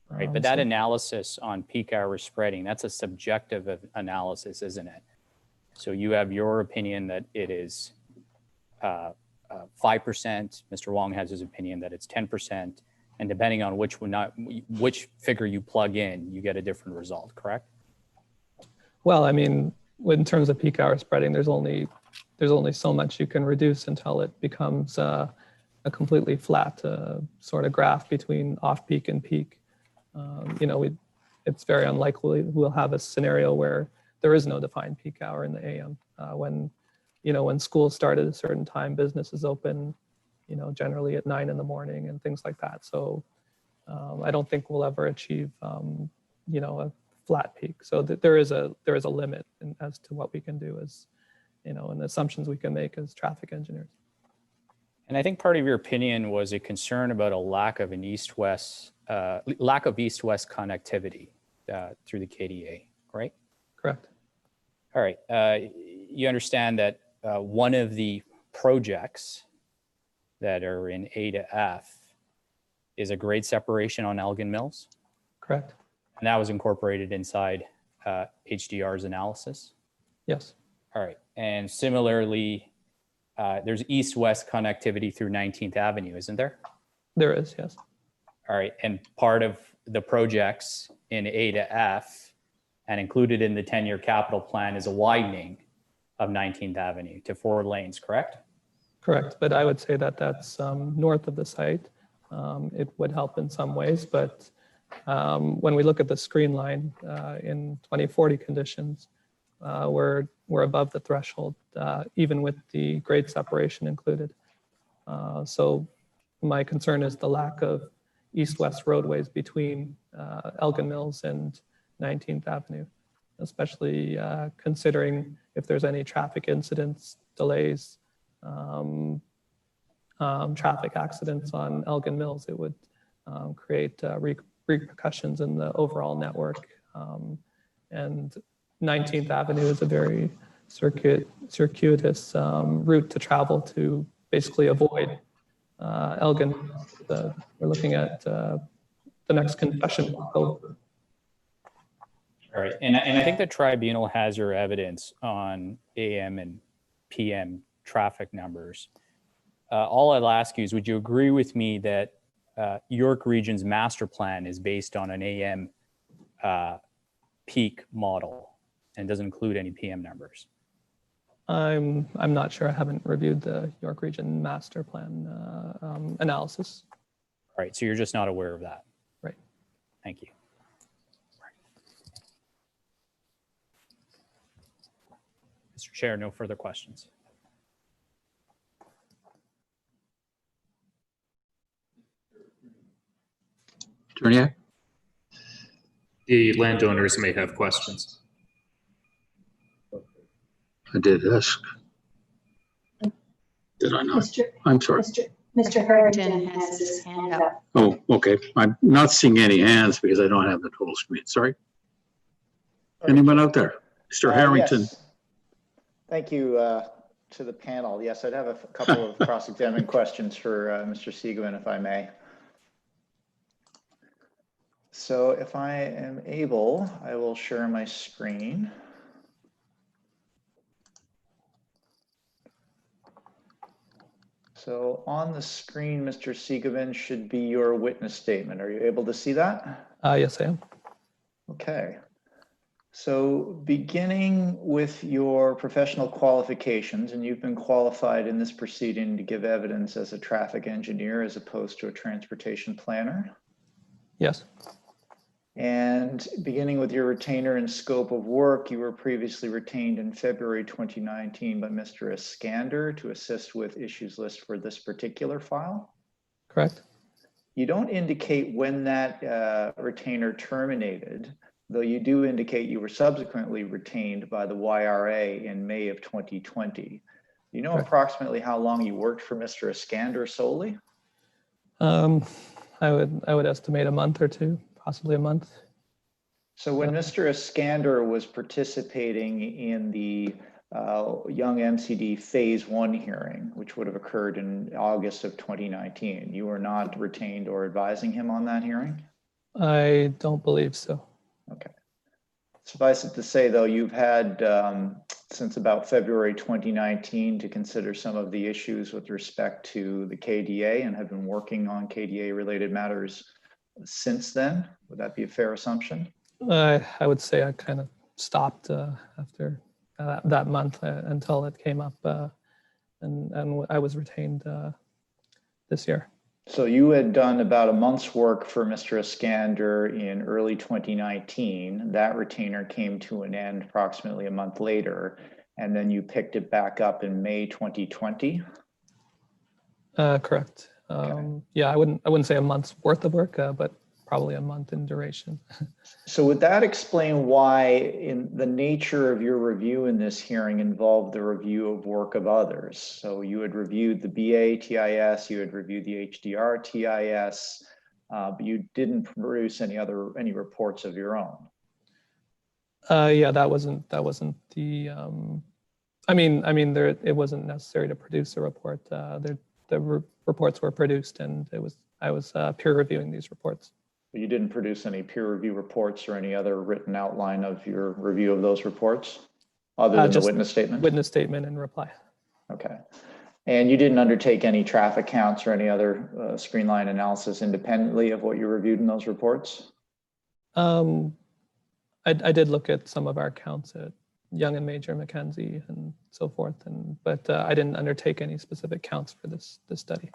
Speaker 9: Right, but that analysis on peak hour spreading, that's a subjective analysis, isn't it? So you have your opinion that it is 5%. Mr. Wong has his opinion that it's 10%. And depending on which figure you plug in, you get a different result, correct?
Speaker 3: Well, I mean, in terms of peak hour spreading, there's only so much you can reduce until it becomes a completely flat sort of graph between off-peak and peak. You know, it's very unlikely we'll have a scenario where there is no defined peak hour in the AM. When school start at a certain time, business is open, you know, generally at 9 in the morning and things like that. So I don't think we'll ever achieve, you know, a flat peak. So there is a limit as to what we can do as, you know, and the assumptions we can make as traffic engineers.
Speaker 9: And I think part of your opinion was a concern about a lack of east-west connectivity through the KDA, right?
Speaker 3: Correct.
Speaker 9: All right. You understand that one of the projects that are in A to F is a grade separation on Elgin Mills?
Speaker 3: Correct.
Speaker 9: And that was incorporated inside HDR's analysis?
Speaker 3: Yes.
Speaker 9: All right. And similarly, there's east-west connectivity through 19th Avenue, isn't there?
Speaker 3: There is, yes.
Speaker 9: All right. And part of the projects in A to F and included in the 10-year capital plan is a widening of 19th Avenue to 4 lanes, correct?
Speaker 3: Correct. But I would say that that's north of the site. It would help in some ways, but when we look at the screen line in 2040 conditions, we're above the threshold, even with the grade separation included. So my concern is the lack of east-west roadways between Elgin Mills and 19th Avenue, especially considering if there's any traffic incidents, delays, traffic accidents on Elgin Mills, it would create repercussions in the overall network. And 19th Avenue is a very circuitous route to travel to basically avoid Elgin. We're looking at the next concession block over.
Speaker 9: All right. And I think the tribunal has your evidence on AM and PM traffic numbers. All I'll ask you is, would you agree with me that York Region's master plan is based on an AM peak model and doesn't include any PM numbers?
Speaker 3: I'm not sure. I haven't reviewed the York Region master plan analysis.
Speaker 9: All right. So you're just not aware of that.
Speaker 3: Right.
Speaker 9: Thank you. Mr. Chair, no further questions.
Speaker 1: Turniak?
Speaker 4: The landowners may have questions.
Speaker 1: I did ask. Did I not? I'm sorry.
Speaker 5: Mr. Harrington has his hand up.
Speaker 1: Oh, okay. I'm not seeing any hands because I don't have the total screen. Sorry. Anyone out there? Mr. Harrington?
Speaker 10: Yes. Thank you to the panel. Yes, I'd have a couple of cross-examining questions for Mr. Siegemann, if I may. So if I am able, I will share my screen. So on the screen, Mr. Siegemann, should be your witness statement. Are you able to see that?
Speaker 3: Yes, I am.
Speaker 10: Okay. So beginning with your professional qualifications, and you've been qualified in this proceeding to give evidence as a traffic engineer as opposed to a transportation planner.
Speaker 3: Yes.
Speaker 10: And beginning with your retainer and scope of work, you were previously retained in February 2019 by Mr. Iskander to assist with issues list for this particular file.
Speaker 3: Correct.
Speaker 10: You don't indicate when that retainer terminated, though you do indicate you were subsequently retained by the YRA in May of 2020. Do you know approximately how long you worked for Mr. Iskander solely?
Speaker 3: I would estimate a month or two, possibly a month.
Speaker 10: So when Mr. Iskander was participating in the Yonge MCD Phase 1 hearing, which would have occurred in August of 2019, you were not retained or advising him on that hearing?
Speaker 3: I don't believe so.
Speaker 10: Okay. Suffice it to say, though, you've had since about February 2019 to consider some of the issues with respect to the KDA and have been working on KDA related matters since then. Would that be a fair assumption?
Speaker 3: I would say I kind of stopped after that month until it came up, and I was retained this year.
Speaker 10: So you had done about a month's work for Mr. Iskander in early 2019. That retainer came to an end approximately a month later, and then you picked it back up in May 2020.
Speaker 3: Correct. Yeah, I wouldn't say a month's worth of work, but probably a month in duration.
Speaker 10: So would that explain why in the nature of your review in this hearing involved the review of work of others? So you had reviewed the BA TIS, you had reviewed the HDR TIS, but you didn't produce any reports of your own.
Speaker 3: Yeah, that wasn't the. I mean, it wasn't necessary to produce a report. The reports were produced, and I was peer reviewing these reports.
Speaker 10: You didn't produce any peer review reports or any other written outline of your review of those reports, other than the witness statement?
Speaker 3: Witness statement and reply.
Speaker 10: Okay. And you didn't undertake any traffic counts or any other screen line analysis independently of what you reviewed in those reports?
Speaker 3: I did look at some of our counts at Yonge and Major, Mackenzie, and so forth, but I didn't undertake any specific counts for this study.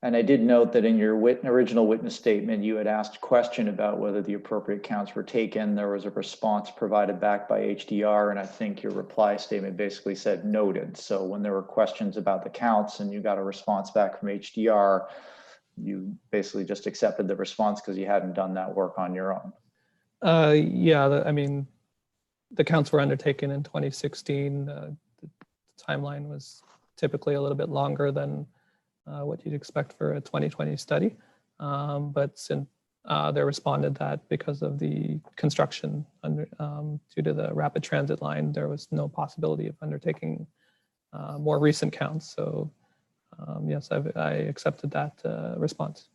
Speaker 10: And I did note that in your original witness statement, you had asked a question about whether the appropriate counts were taken. There was a response provided back by HDR, and I think your reply statement basically said noted. So when there were questions about the counts and you got a response back from HDR, you basically just accepted the response because you hadn't done that work on your own.
Speaker 3: Yeah, I mean, the counts were undertaken in 2016. The timeline was typically a little bit longer than what you'd expect for a 2020 study. But since they responded that because of the construction due to the rapid transit line, there was no possibility of undertaking more recent counts. So yes, I accepted that response.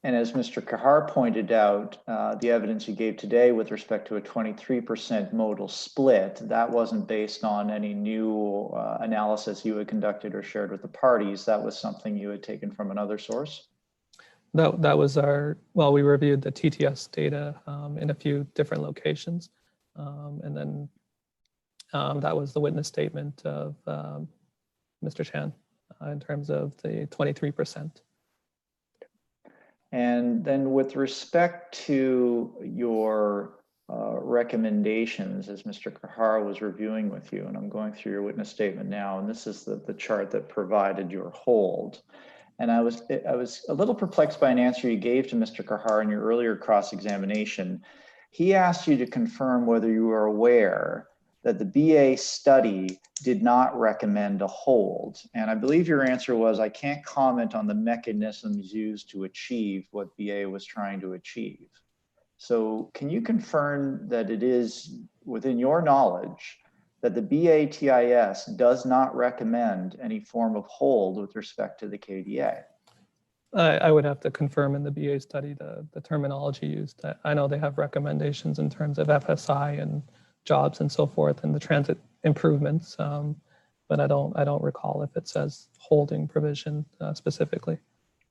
Speaker 10: And as Mr. Kahar pointed out, the evidence you gave today with respect to a 23% modal split, that wasn't based on any new analysis you had conducted or shared with the parties. That was something you had taken from another source?
Speaker 3: That was we reviewed the TTS data in a few different locations. And then that was the witness statement of Mr. Chan in terms of the 23%.
Speaker 10: And then with respect to your recommendations, as Mr. Kahar was reviewing with you, and I'm going through your witness statement now, and this is the chart that provided your hold. And I was a little perplexed by an answer you gave to Mr. Kahar in your earlier cross-examination. He asked you to confirm whether you were aware that the BA study did not recommend a hold. And I believe your answer was, I can't comment on the mechanisms used to achieve what BA was trying to achieve. So can you confirm that it is within your knowledge that the BA TIS does not recommend any form of hold with respect to the KDA?
Speaker 3: I would have to confirm in the BA study the terminology used. I know they have recommendations in terms of FSI and jobs and so forth, and the transit improvements, but I don't recall if it says holding provision specifically.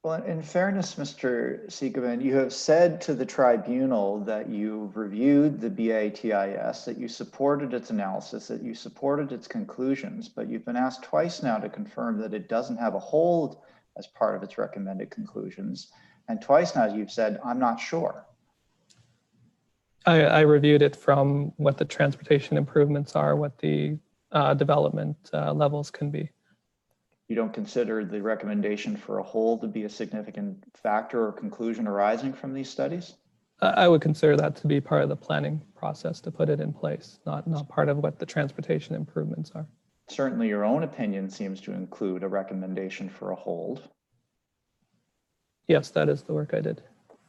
Speaker 10: Well, in fairness, Mr. Siegerman, you have said to the tribunal that you've reviewed the BA TIS, that you supported its analysis, that you supported its conclusions, but you've been asked twice now to confirm that it doesn't have a hold as part of its recommended conclusions. And twice now you've said, I'm not sure.
Speaker 3: I reviewed it from what the transportation improvements are, what the development levels can be.
Speaker 10: You don't consider the recommendation for a hold to be a significant factor or conclusion arising from these studies?
Speaker 3: I would consider that to be part of the planning process to put it in place, not part of what the transportation improvements are.
Speaker 10: Certainly your own opinion seems to include a recommendation for a hold.
Speaker 3: Yes, that is the work I did.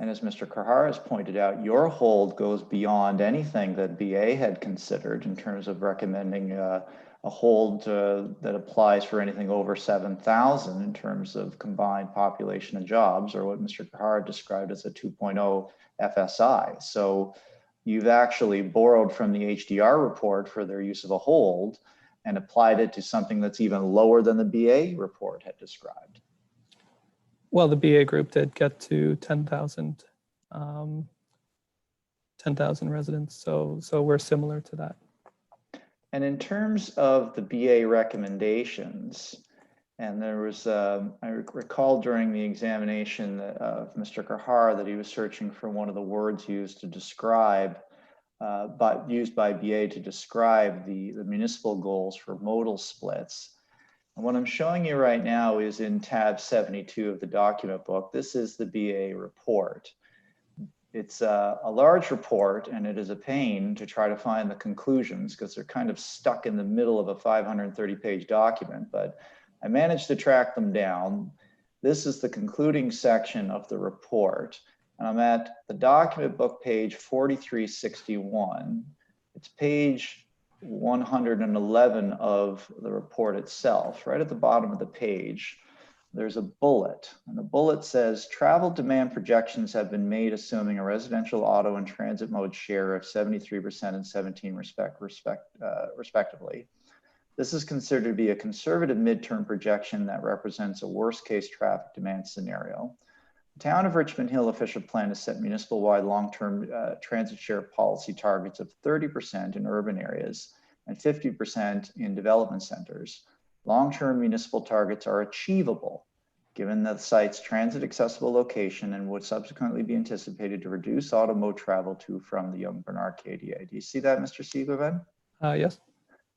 Speaker 10: And as Mr. Kahar has pointed out, your hold goes beyond anything that BA had considered in terms of recommending a hold that applies for anything over 7,000 in terms of combined population and jobs, or what Mr. Kahar described as a 2.0 FSI. So you've actually borrowed from the HDR report for their use of a hold and applied it to something that's even lower than the BA report had described.
Speaker 3: Well, the BA group did get to 10,000 residents, so we're similar to that.
Speaker 10: And in terms of the BA recommendations, and there was, I recall during the examination of Mr. Kahar that he was searching for one of the words used to describe, used by BA to describe the municipal goals for modal splits. And what I'm showing you right now is in tab 72 of the document book. This is the BA report. It's a large report, and it is a pain to try to find the conclusions because they're kind of stuck in the middle of a 530-page document, but I managed to track them down. This is the concluding section of the report, and I'm at the document book page 4361. It's page 111 of the report itself. Right at the bottom of the page, there's a bullet, and the bullet says travel demand projections have been made assuming a residential, auto, and transit mode share of 73% and 17% respectively. This is considered to be a conservative midterm projection that represents a worst case traffic demand scenario. The Town of Richmond Hill official plan has set municipal-wide long-term transit share policy targets of 30% in urban areas and 50% in development centers. Long-term municipal targets are achievable given the site's transit accessible location and would subsequently be anticipated to reduce auto mode travel to from the Yonge Bernard KDA. Do you see that, Mr. Siegerman?
Speaker 3: Yes.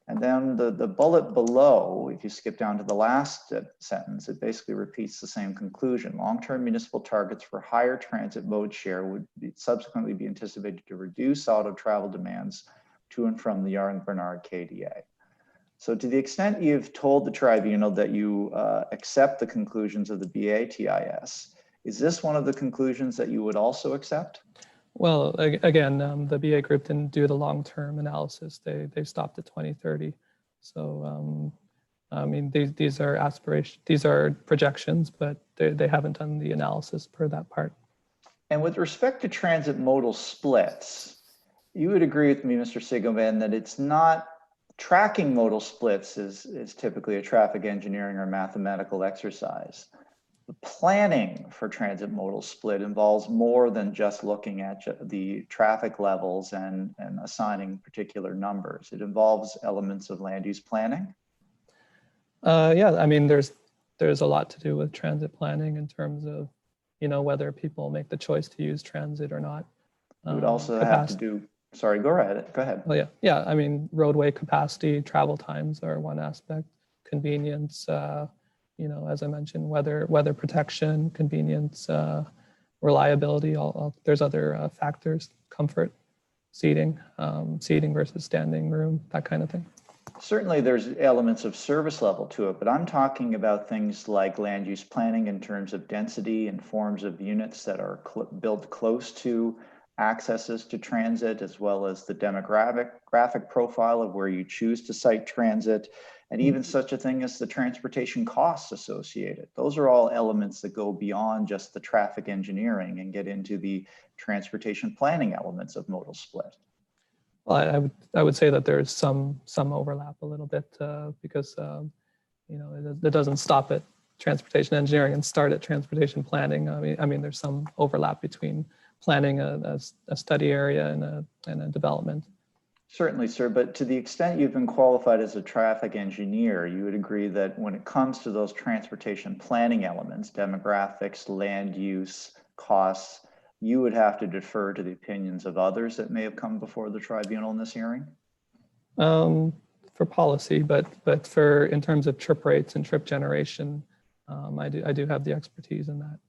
Speaker 10: And then the bullet below, if you skip down to the last sentence, it basically repeats the same conclusion. Long-term municipal targets for higher transit mode share would subsequently be anticipated to reduce auto travel demands to and from the Yonge Bernard KDA. So to the extent you've told the tribunal that you accept the conclusions of the BATIS, is this one of the conclusions that you would also accept?
Speaker 3: Well, again, the BA group didn't do the long-term analysis. They stopped at 2030. So, I mean, these are aspirations, these are projections, but they haven't done the analysis per that part.
Speaker 10: And with respect to transit modal splits, you would agree with me, Mr. Sigoman, that it's not tracking modal splits is typically a traffic engineering or mathematical exercise. The planning for transit modal split involves more than just looking at the traffic levels and assigning particular numbers. It involves elements of land use planning.
Speaker 3: Yeah, I mean, there's a lot to do with transit planning in terms of, you know, whether people make the choice to use transit or not.
Speaker 10: You would also have to do, sorry, go ahead.
Speaker 3: Oh yeah, yeah. I mean, roadway capacity, travel times are one aspect, convenience, you know, as I mentioned, weather protection, convenience, reliability. There's other factors, comfort, seating versus standing room, that kind of thing.
Speaker 10: Certainly there's elements of service level to it, but I'm talking about things like land use planning in terms of density and forms of units that are built close to accesses to transit, as well as the demographic profile of where you choose to site transit, and even such a thing as the transportation costs associated. Those are all elements that go beyond just the traffic engineering and get into the transportation planning elements of modal split.
Speaker 3: Well, I would say that there's some overlap a little bit because you know, it doesn't stop at transportation engineering and start at transportation planning. I mean, there's some overlap between planning a study area and a development.
Speaker 10: Certainly, sir, but to the extent you've been qualified as a traffic engineer, you would agree that when it comes to those transportation planning elements, demographics, land use, costs, you would have to defer to the opinions of others that may have come before the tribunal in this hearing?
Speaker 3: For policy, but for in terms of trip rates and trip generation, I do have the expertise in that.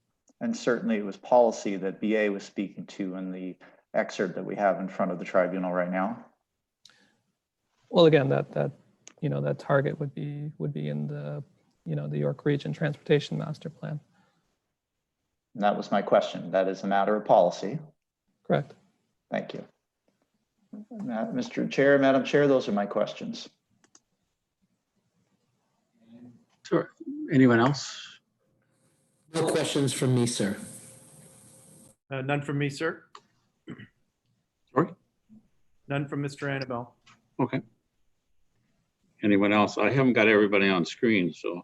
Speaker 10: And certainly it was policy that BA was speaking to in the excerpt that we have in front of the tribunal right now.
Speaker 3: Well, again, that you know, that target would be in the, you know, the York Region Transportation Master Plan.
Speaker 10: And that was my question. That is a matter of policy.
Speaker 3: Correct.
Speaker 10: Thank you. Mr. Chair, Madam Chair, those are my questions.
Speaker 1: Sure. Anyone else?
Speaker 6: No questions from me, sir.
Speaker 11: None from me, sir.
Speaker 1: Sorry?
Speaker 11: None from Mr. Annabelle.
Speaker 1: Okay. Anyone else? I haven't got everybody on screen, so.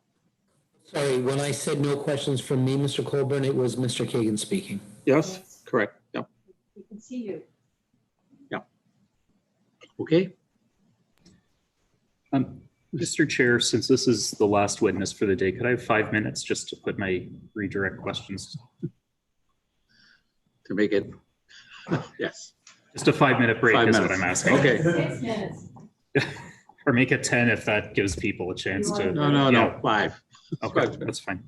Speaker 6: Sorry, when I said no questions from me, Mr. Colburn, it was Mr. Kagan speaking.
Speaker 1: Yes, correct. Yep.
Speaker 12: We can see you.
Speaker 1: Okay.
Speaker 4: Mr. Chair, since this is the last witness for the day, could I have 5 minutes just to put my redirect questions?
Speaker 1: To make it, yes.
Speaker 4: Just a 5-minute break
Speaker 1: 5
Speaker 4: is
Speaker 1: minutes.
Speaker 4: what I'm asking.
Speaker 1: Okay.
Speaker 12: 6 minutes.
Speaker 4: Or make it 10 if that gives people a chance to.
Speaker 1: No,
Speaker 4: Yeah.
Speaker 1: 5.
Speaker 4: Okay, that's fine.